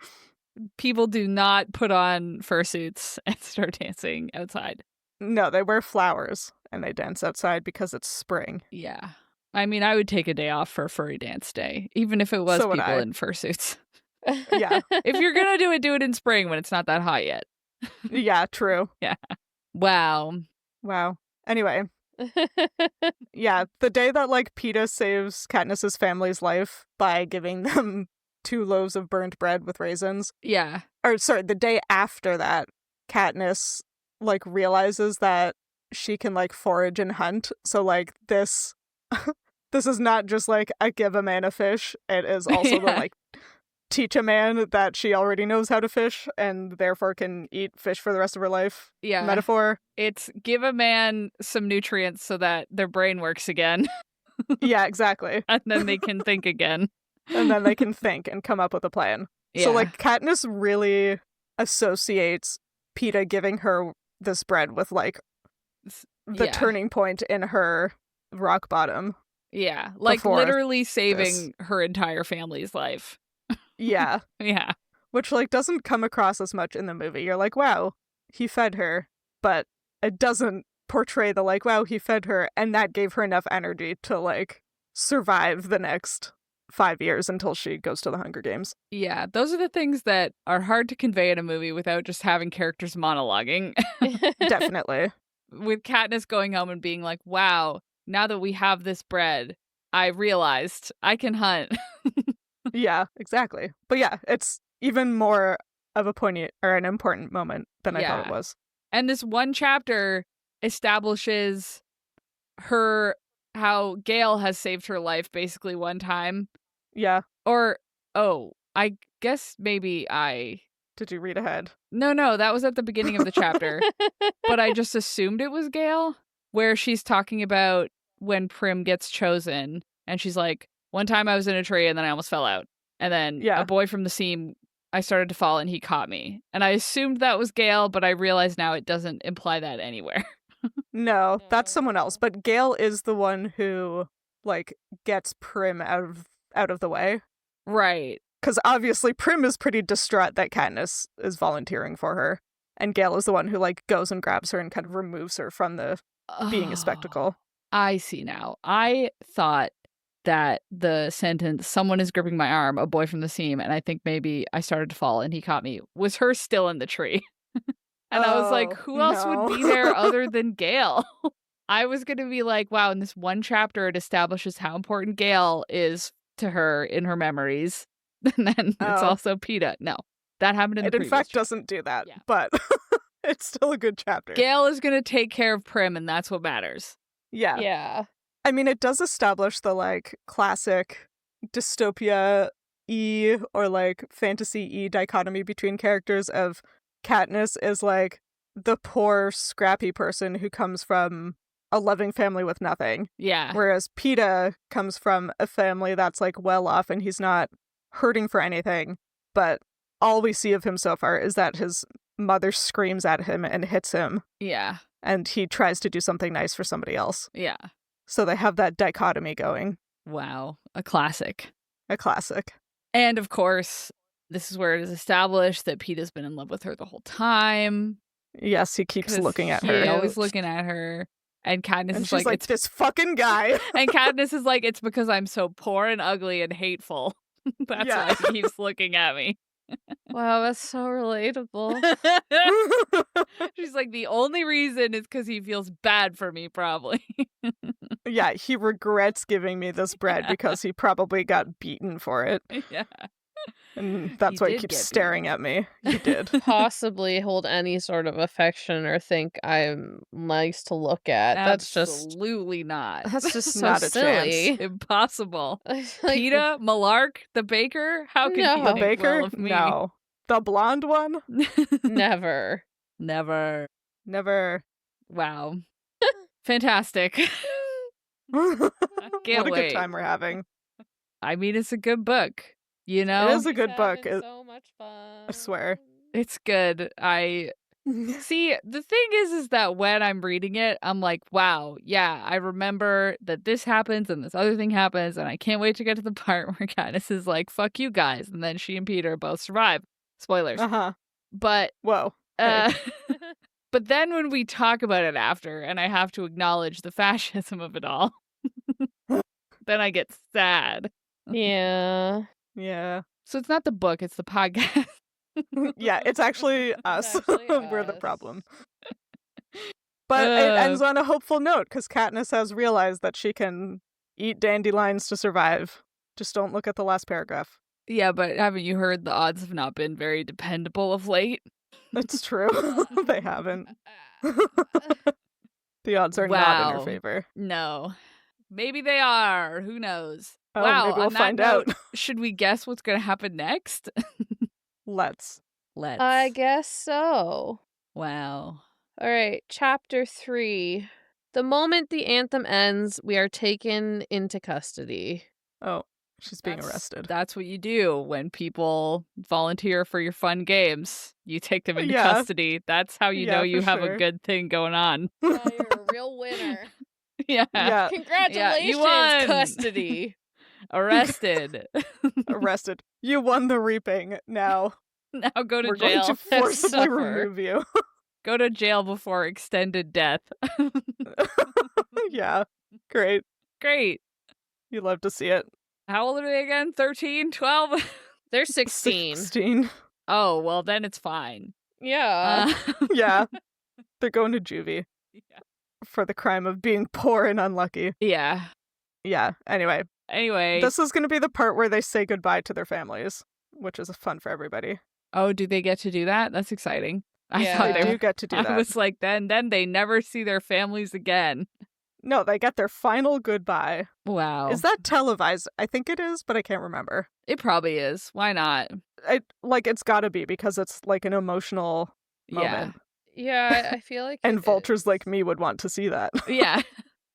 People do not put on fursuits and start dancing outside. No, they wear flowers and they dance outside because it's spring. Yeah. I mean, I would take a day off for Furry Dance Day, even if it was people in fursuits. Yeah. If you're going to do it in spring when it's not that hot yet. Yeah, true. Yeah. Wow. Anyway. Yeah, the day that, like, Peeta saves Katniss's family's life by giving them 2 loaves of burnt bread with raisins. Yeah. Or, sorry, the day after that, Katniss, like, realizes that she can, like, forage and hunt. So, like, this is not just, like, a give a man a fish. It is also the, like, teach a man that she already knows how to fish and therefore can eat fish for the rest of her life. Yeah. Metaphor. It's give a man some nutrients so that their brain works again. Yeah, exactly. And then they can think again. And then they can think and come up with a plan. Yeah. So, like, Katniss really associates Peeta giving her this bread with, like, the turning point in her rock bottom. Yeah, like literally saving her entire family's life. Yeah. Yeah. Which, like, doesn't come across as much in the movie. You're like, wow, he fed her. But it doesn't portray the, like, wow, he fed her, and that gave her enough energy to, like, survive the next 5 years until she goes to the Hunger Games. Yeah, those are the things that are hard to convey in a movie without just having characters monologuing. Definitely. With Katniss going home and being like, wow, now that we have this bread, I realized I can hunt. Yeah, exactly. But yeah, it's even more of a poignant or an important moment than I thought it was. And this one chapter establishes how Gale has saved her life basically one time. Yeah. Or, I guess maybe Did you read ahead? No, that was at the beginning of the chapter. But I just assumed it was Gale, where she's talking about when Prim gets chosen. And she's like, one time I was in a tree and then I almost fell out. And then a boy from the seam, I started to fall and he caught me. And I assumed that was Gale, but I realize now it doesn't imply that anywhere. No, that's someone else. But Gale is the one who, like, gets Prim out of the way. Right. Because obviously Prim is pretty distraught that Katniss is volunteering for her. And Gale is the one who, like, goes and grabs her and kind of removes her from the being a spectacle. I see now. I thought that the sentence, someone is gripping my arm, a boy from the seam, and I think maybe I started to fall and he caught me, was her still in the tree. And I was like, who else would be there other than Gale? I was going to be like, wow, in this one chapter, it establishes how important Gale is to her in her memories. And then it's also Peeta. No, that happened in the previous chapter. Doesn't do that, but it's still a good chapter. Gale is going to take care of Prim, and that's what matters. Yeah. Yeah. I mean, it does establish the, like, classic dystopia-y or, like, fantasy-y dichotomy between characters of Katniss is, like, the poor, scrappy person who comes from a loving family with nothing. Yeah. Whereas Peeta comes from a family that's, like, well off and he's not hurting for anything. But all we see of him so far is that his mother screams at him and hits him. Yeah. And he tries to do something nice for somebody else. Yeah. So they have that dichotomy going. Wow. A classic. A classic. And of course, this is where it is established that Peeta's been in love with her the whole time. Yes, he keeps looking at her. He's always looking at her. And Katniss is like, it's this fucking guy. And Katniss is like, it's because I'm so poor and ugly and hateful. That's why he keeps looking at me. Wow, that's so relatable. She's like, the only reason is because he feels bad for me, probably. Yeah, he regrets giving me this bread because he probably got beaten for it. Yeah. And that's why he keeps staring at me. He did. Possibly hold any sort of affection or think I'm nice to look at. Absolutely not. That's just so Not a silly. chance. Impossible. Like, PETA, Malark, the baker? How can No. he The think baker? well of me? No. The blonde one? never. Never. Never. Wow. Fantastic. What a Can't wait. good time we're having. I mean, it's a good book. You know? It is a good book. So much fun. I swear. It's good. See, the thing is that when I'm reading it, I'm like, wow, yeah, I remember that this happens and this other thing happens, and I can't wait to get to the part where Katniss is like, fuck you guys, and then she and Peter both survive. Spoilers. Uh-huh. But, Whoa. but then when we talk about it after, and I have to acknowledge the fascism of it all, then I get sad. Yeah. Yeah. So it's not the book, it's the podcast. Yeah, it's actually us. actually We're the us. problem. But it ends on a hopeful note, because Katniss has realized that she can eat dandelions to survive. Just don't look at the last paragraph. Yeah, but haven't you heard the odds have not been very dependable of late? It's true. They haven't. The odds are not in her favor. No. Maybe they are. Who knows? Oh, wow, maybe we'll on that find note, out. should we guess what's going to happen next? Let's. I guess so. Wow. All right, chapter 3. The moment the anthem ends, we are taken into custody. Oh, she's being arrested. That's what you do when people volunteer for your fun games. You take them into custody. That's how you know you have a good thing going on. Yeah, you're a real winner. Yeah. Congratulations, you won. custody. Arrested. Arrested. You won the reaping. Now go to we're jail. going to forcibly remove you. Go to jail before extended death. Yeah. Great. You love to see it. How old are they again? 13? 12? They're 16. 16. Oh, well, then it's fine. Yeah. Yeah. They're going to juvie. Yeah. For the crime of being poor and unlucky. Yeah. Yeah. Anyway. This is going to be the part where they say goodbye to their families, which is fun for everybody. Oh, do they get to do that? That's exciting. Yeah. I thought they do get to do that. I was like, then they never see their families again. No, they get their final goodbye. Wow. Is that televised? I think it is, but I can't remember. It probably is. Why not? It's gotta be, because it's like an emotional moment. Yeah, I feel like and vultures like me would want to see that. Yeah.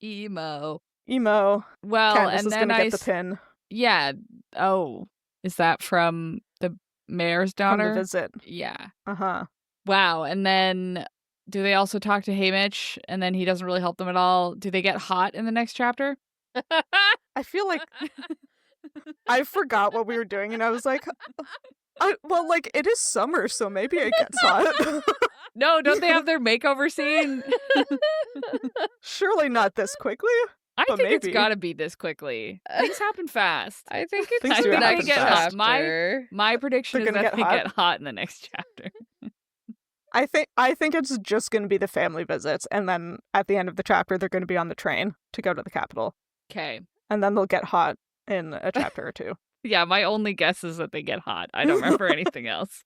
Emo. Well, Katniss and is then gonna get the pin. Yeah. Oh, is that from the mayor's daughter? From the visit. Yeah. Uh-huh. Wow. And then do they also talk to Haymitch and then he doesn't really help them at all? Do they get hot in the next chapter? I feel like I forgot what we were doing and I was like, it is summer, so maybe it gets hot. No, don't they have their makeover scene? Surely not this quickly. I think maybe. It's gotta be this quickly. Things happen fast. I think it's Things the do next happen fast. chapter. My prediction is that they get hot in the next chapter. I think it's just going to be the family visits, and then at the end of the chapter, they're going to be on the train to go to the capital. Okay. And then they'll get hot in a chapter or two. Yeah, my only guess is that they get hot. I don't remember anything else.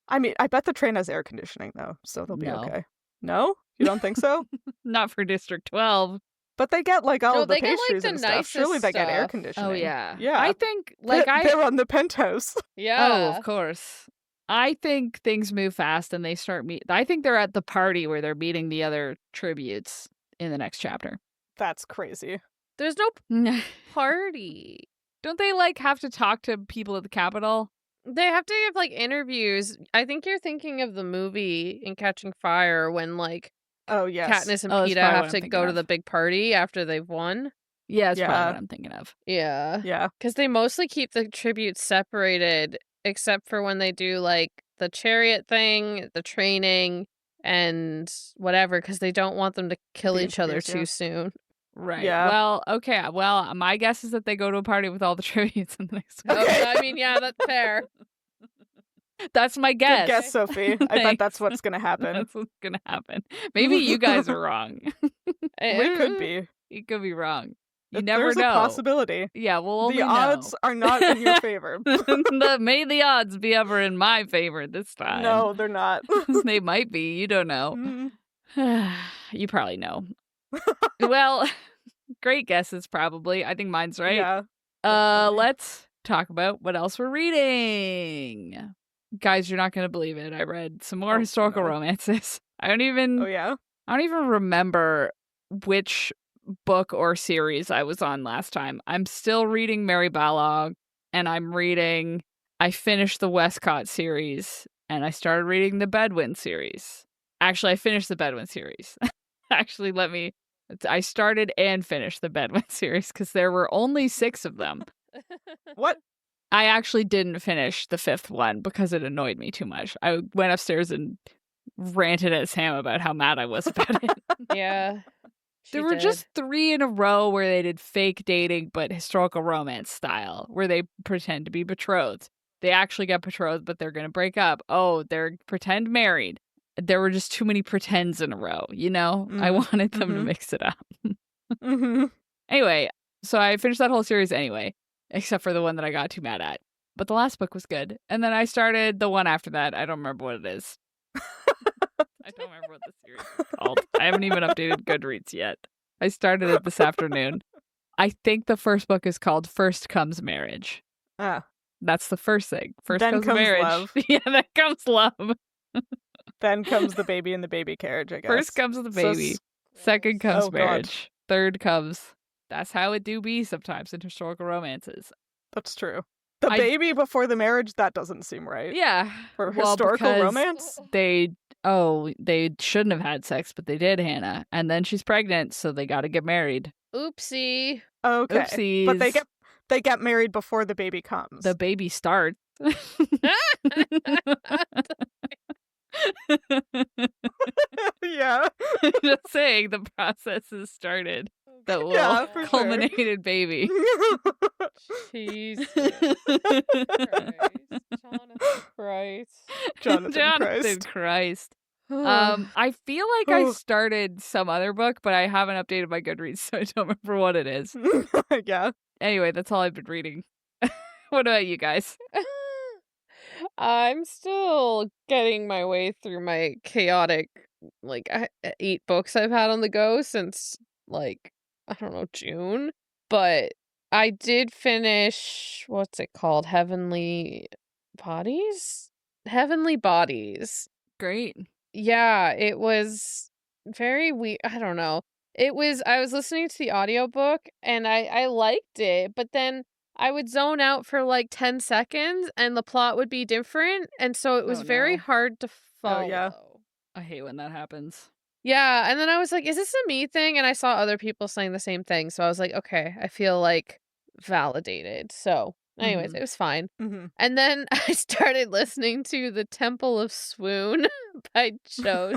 I mean, I bet the train has air conditioning, though, so they'll be okay. No? You don't think so? Not for District 12. But they get, all of the they get, pastries the and stuff. Surely they get air conditioning. Oh, yeah. Yeah. I think, they're on the penthouse. Yeah. Oh, of course. I think things move fast and they start I think they're at the party where they're meeting the other tributes in the next chapter. That's crazy. There's no party. Don't they have to talk to people at the Capitol? They have to give interviews. I think you're thinking of the movie in Catching Fire when oh yes, Katniss and PETA have to go to the big party after they've won. Yeah, that's probably what I'm thinking of. Yeah. Yeah. Because they mostly keep the tributes separated, except for when they do the chariot thing, the training, and whatever, because they don't want them to kill each other too soon. Right. Yeah. Well, okay. Well, my guess is that they go to a party with all the tributes in the next one. Okay. I mean, yeah, that's fair. That's my guess. Good guess, Sophie. I bet that's what's going to happen. That's what's going to happen. Maybe you guys are wrong. We could be. You could be wrong. You never There's know. There's a possibility. Yeah, we'll only the odds are not in your favor. May the odds be ever in my favor this time. No, they're not. They might be. You don't know. You probably know. Well, great guesses, probably. I think mine's right. Yeah. Let's talk about what else we're reading. Guys, you're not going to believe it. I read some more historical romances. I don't even remember which book or series I was on last time. I'm still reading Mary Balog, and I finished the Westcott series, and I started reading the Bedouin series. Actually, I finished the Bedouin series. I started and finished the Bedouin series because there were only 6 of them. What? I actually didn't finish the 5th one because it annoyed me too much. I went upstairs and ranted at Sam about how mad I was about it. Yeah. There were just 3 in a row where they did fake dating, but historical romance style, where they pretend to be betrothed. They actually get betrothed, but they're going to break up. Oh, they're pretend married. There were just too many pretends in a row, you know? I wanted them to mix it up. Anyway, so I finished that whole series anyway, except for the one that I got too mad at. But the last book was good. And then I started the one after that. I don't remember what it is. I don't remember what the series is called. I haven't even updated Goodreads yet. I started it this afternoon. I think the first book is called First Comes Marriage. Ah. That's the first thing. First then comes marriage. Love. Yeah, then comes love. Then comes the baby in the baby carriage, I guess. First comes the baby. Second comes marriage. God. Third comes... That's how it do be sometimes in historical romances. That's true. The baby before the marriage, that doesn't seem right. Yeah. For historical romance? They shouldn't have had sex, but they did, Hannah. And then she's pregnant, so they got to get married. Oopsie. Okay. Oopsies. But they get married before the baby comes. The baby starts. Yeah. Just saying the process has started. That will culminated baby. Jesus Christ. Jonathan Christ. I feel like I started some other book, but I haven't updated my Goodreads, so I don't remember what it is. Yeah. Anyway, that's all I've been reading. What about you guys? I'm still getting my way through my chaotic, 8 books I've had on the go since, I don't know, June. But I did finish, what's it called? Heavenly Bodies? Heavenly Bodies. Great. Yeah, it was very weird. I don't know. I was listening to the audiobook and I liked it, but then I would zone out for 10 seconds and the plot would be different. And so it was very hard to follow. Oh, yeah. I hate when that happens. Yeah. And then I was like, is this a me thing? And I saw other people saying the same thing. So I was like, okay, I feel validated. So anyways, it was fine. And then I started listening to The Temple of Swoon by Joe.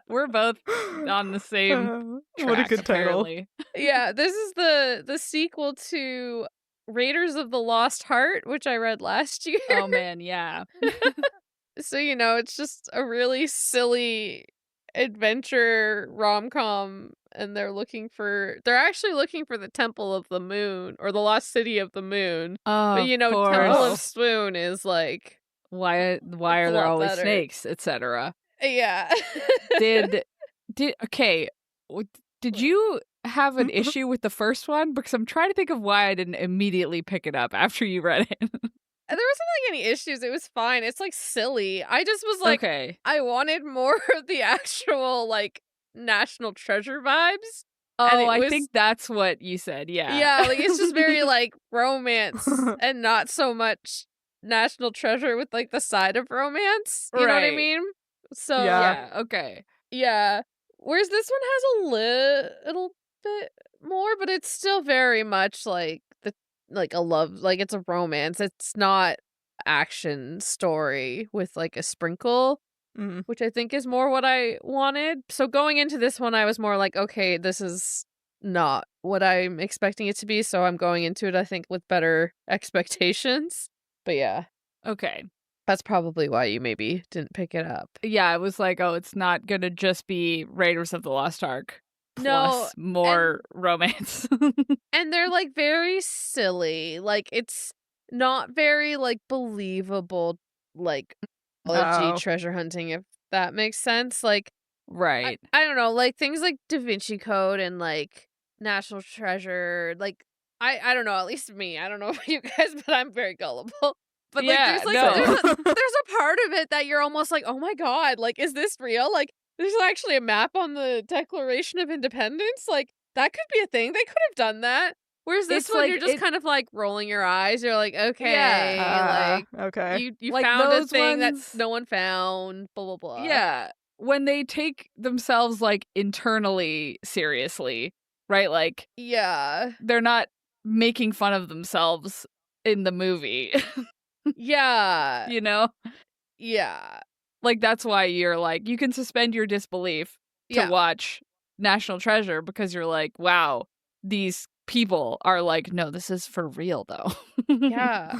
We're both on the same track, what a good apparently. title. Yeah, this is the sequel to Raiders of the Lost Heart, which I read last year. Oh man, yeah. So, it's just a really silly adventure rom-com, and they're actually looking for the Temple of the Moon, or the Lost City of the Moon. Oh, but Temple of Swoon is why are there always snakes, etc. Yeah. Did you have an issue with the first one? Because I'm trying to think of why I didn't immediately pick it up after you read it. There wasn't any issues. It was fine. It's silly. I just was okay. I wanted more of the actual National Treasure vibes. Oh, I think that's what you said. Yeah. Yeah, it's just very romance and not so much National Treasure with the side of romance. You know what I mean? So yeah, okay. Yeah. Whereas this one has a little bit more, but it's still very much a love, it's a romance. It's not action story with a sprinkle, which I think is more what I wanted. So going into this one, I was more okay, this is not what I'm expecting it to be. So I'm going into it, I think, with better expectations. But yeah. Okay. That's probably why you maybe didn't pick it up. Yeah, I was like, oh, it's not going to just be Raiders of the Lost Ark plus more romance. And they're like very silly. Like it's not very like believable like treasure hunting, if that makes sense. Like right. I don't know, like things like Da Vinci Code and like National Treasure, like I don't know, at least me. I don't know about you guys, but I'm very gullible. But like there's a part of it that you're almost like, oh my god, like is this real? Like there's actually a map on the Declaration of Independence. Like that could be a thing. They could have done that. Whereas this one, like, you're just kind of like rolling your eyes. You're like, okay, okay, you like found a thing that no one found. Blah blah blah. Yeah, when they take themselves like internally seriously, right? Like, yeah, they're not making fun of themselves in the movie. Yeah. You know? Yeah. Like, that's why you're like, you can suspend your disbelief to watch National Treasure because you're like, wow, these people are like, no, this is for real, though. Yeah.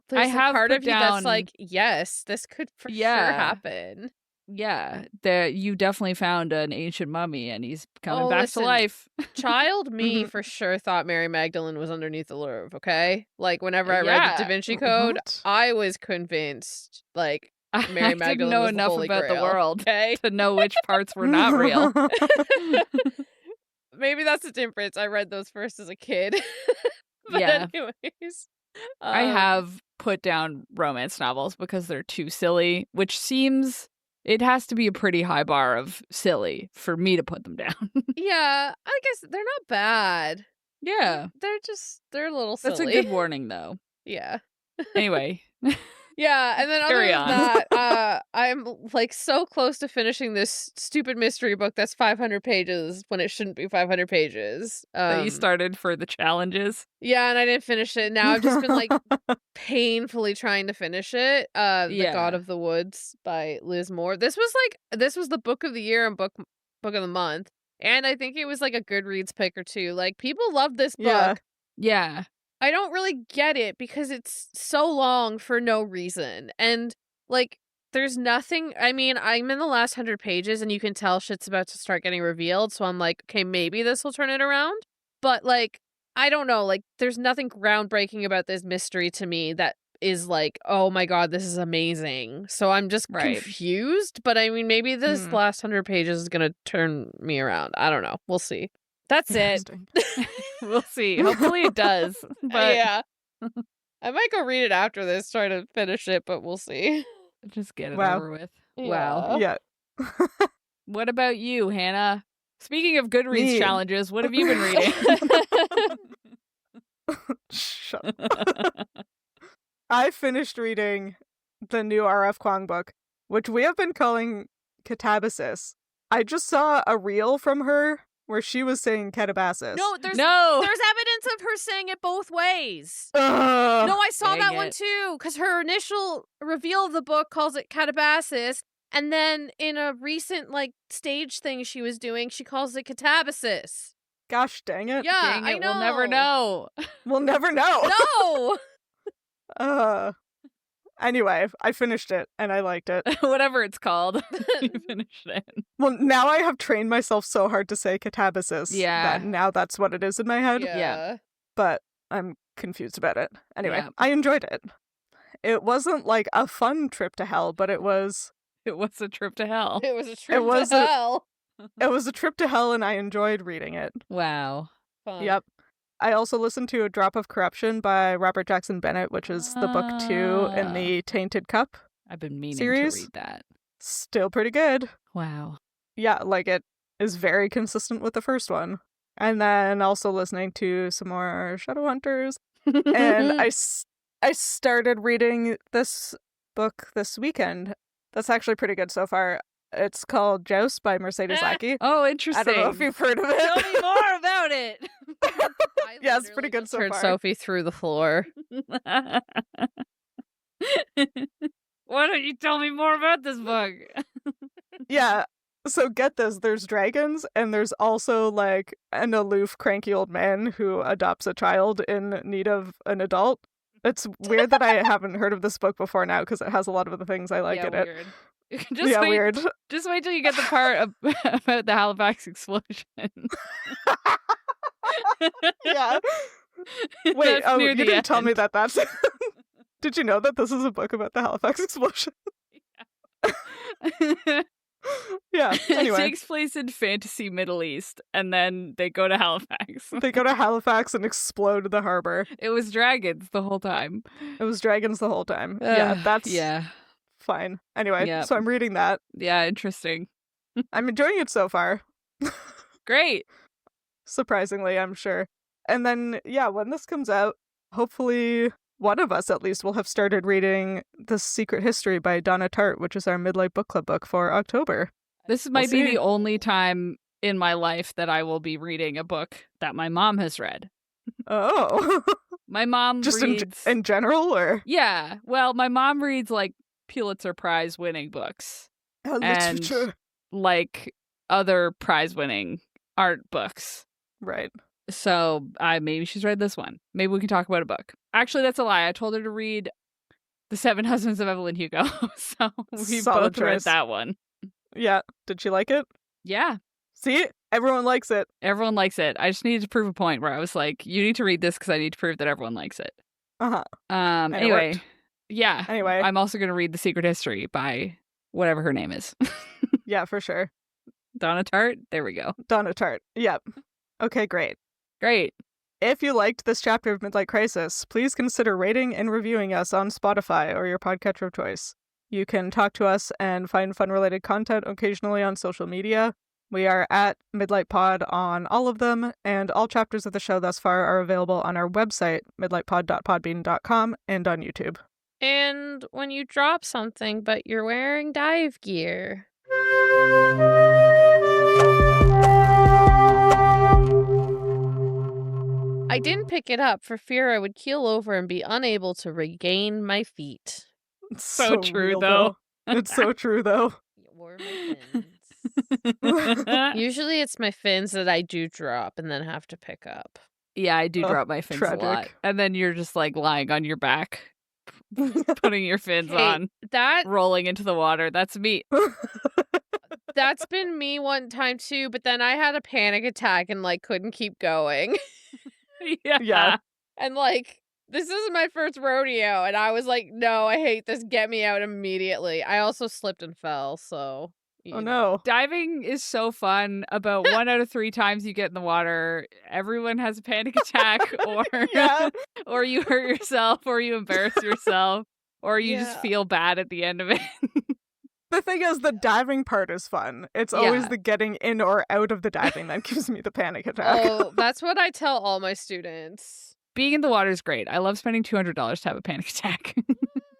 There's I have part of you down... that's like, yes, this could for sure happen. Yeah, you definitely found an ancient mummy and he's coming back to life. Child me for sure thought Mary Magdalene was underneath the Louvre, okay? Like, whenever I read the Da Vinci Code, I was convinced, like, Mary Magdalene didn't know was enough the Holy about Grail, the world okay? to know which parts were not real. Maybe that's the difference. I read those first as a kid. But anyways. I have put down romance novels because they're too silly, which seems... It has to be a pretty high bar of silly for me to put them down. Yeah, I guess they're not bad. Yeah. They're a little silly. That's a good warning, though. Yeah. Anyway. Yeah, and then other than that, I'm like so close to finishing this stupid mystery book that's 500 pages when it shouldn't be 500 pages. That you started for the challenges. Yeah, and I didn't finish it. Now I've just been like painfully trying to finish it. The God of the Woods by Liz Moore. This was the book of the year and book of the month. And I think it was like a Goodreads pick or two. Like people love this book. Yeah. I don't really get it because it's so long for no reason. And, like, there's nothing... I mean, I'm in the last 100 pages and you can tell shit's about to start getting revealed. So I'm like, okay, maybe this will turn it around. But, like, I don't know. Like, there's nothing groundbreaking about this mystery to me that is like, oh my god, this is amazing. So I'm just confused. But, I mean, maybe this last 100 pages is going to turn me around. I don't know. We'll see. That's it. We'll see. Hopefully it does. But yeah. I might go read it after this, try to finish it, but we'll see. Just get it over with. Yeah. Wow. Yeah. What about you, Hannah? Speaking of Goodreads challenges, what have you been reading? Shut up. I finished reading the new R.F. Kuang book, which we have been calling Catabasis. I just saw a reel from her where she was saying Catabasis. No, there's evidence of her saying it both ways. No, I saw that one too, because her initial reveal of the book calls it Catabasis, and then in a recent like stage thing she was doing, she calls it Catabasis. Gosh dang it. Yeah, dang it. I know. We'll never know. We'll never know. No! Anyway, I finished it, and I liked it. Whatever it's called. You finished it. Well, now I have trained myself so hard to say Catabasis. Yeah. That now that's what it is in my head. Yeah. But I'm confused about it. Anyway, I enjoyed it. It wasn't like a fun trip to hell, but it was... It was a trip to hell. It was a trip to hell. It was a trip to hell, and I enjoyed reading it. Wow. Fun. Yep. I also listened to A Drop of Corruption by Robert Jackson Bennett, which is the book 2 in the Tainted Cup I've been meaning series. to read that. Still pretty good. Wow. Yeah, like it is very consistent with the first one. And then also listening to some more Shadowhunters. And I started reading this book this weekend. That's actually pretty good so far. It's called Joust by Mercedes Lackey. Oh, interesting. I don't know if you've heard of it. Tell me more about it. Yeah, it's pretty good so far. Sophie through the floor. Why don't you tell me more about this book? Yeah, so get this. There's dragons, and there's also, like, an aloof, cranky old man who adopts a child in need of an adult. It's weird that I haven't heard of this book before now because it has a lot of the things I like in weird. it. Weird. Just wait till you get the part about the Halifax explosion. Yeah. Wait, you didn't tell me that that's... Did you know that this is a book about the Halifax explosion? Yeah, anyway. It takes place in fantasy Middle East, and then they go to Halifax. They go to Halifax and explode the harbor. It was dragons the whole time. Yeah, that's fine. Anyway, so I'm reading that. Yeah, interesting. I'm enjoying it so far. Great. Surprisingly, I'm sure. And then, when this comes out, hopefully one of us at least will have started reading The Secret History by Donna Tartt, which is our Midlight Book Club book for October. This might be the only time in my life that I will be reading a book that my mom has read. Oh. My mom just reads... in general, or? Yeah. Well, my mom reads, like, Pulitzer Prize-winning books. And, like, other prize-winning art books. Right. So maybe she's read this one. Maybe we can talk about a book. Actually, that's a lie. I told her to read The Seven Husbands of Evelyn Hugo. So we both read that one. Yeah. Did she like it? Yeah. See? Everyone likes it. Everyone likes it. I just needed to prove a point where I was like, you need to read this because I need to prove that everyone likes it. Uh-huh. Anyway. Yeah. Anyway. I'm also going to read The Secret History by whatever her name is. Yeah, for sure. Donna Tartt? There we go. Donna Tartt. Yep. Okay, great. Great. If you liked this chapter of Midlight Crisis, please consider rating and reviewing us on Spotify or your podcatcher of choice. You can talk to us and find fun-related content occasionally on social media. We are at Midlight Pod on all of them, and all chapters of the show thus far are available on our website, midlightpod.podbean.com, and on YouTube. And when you drop something but you're wearing dive gear... I didn't pick it up for fear I would keel over and be unable to regain my feet. It's so true, though. It's so true, though. Or my fins. Usually it's my fins that I do drop and then have to pick up. Yeah, I do drop my fins a lot. And then you're just like lying on your back, putting your fins on, rolling into the water. That's me. That's been me one time too, but then I had a panic attack and like couldn't keep going. Yeah. And like, this is my first rodeo, and I was like, no, I hate this. Get me out immediately. I also slipped and fell, so. Oh no. Diving is so fun. About 1 out of 3 times you get in the water, everyone has a panic attack, or you hurt yourself, or you embarrass yourself, or you just feel bad at the end of it. The thing is, the diving part is fun. It's always the getting in or out of the diving that gives me the panic attack. Oh, that's what I tell all my students. Being in the water is great. I love spending $200 to have a panic attack.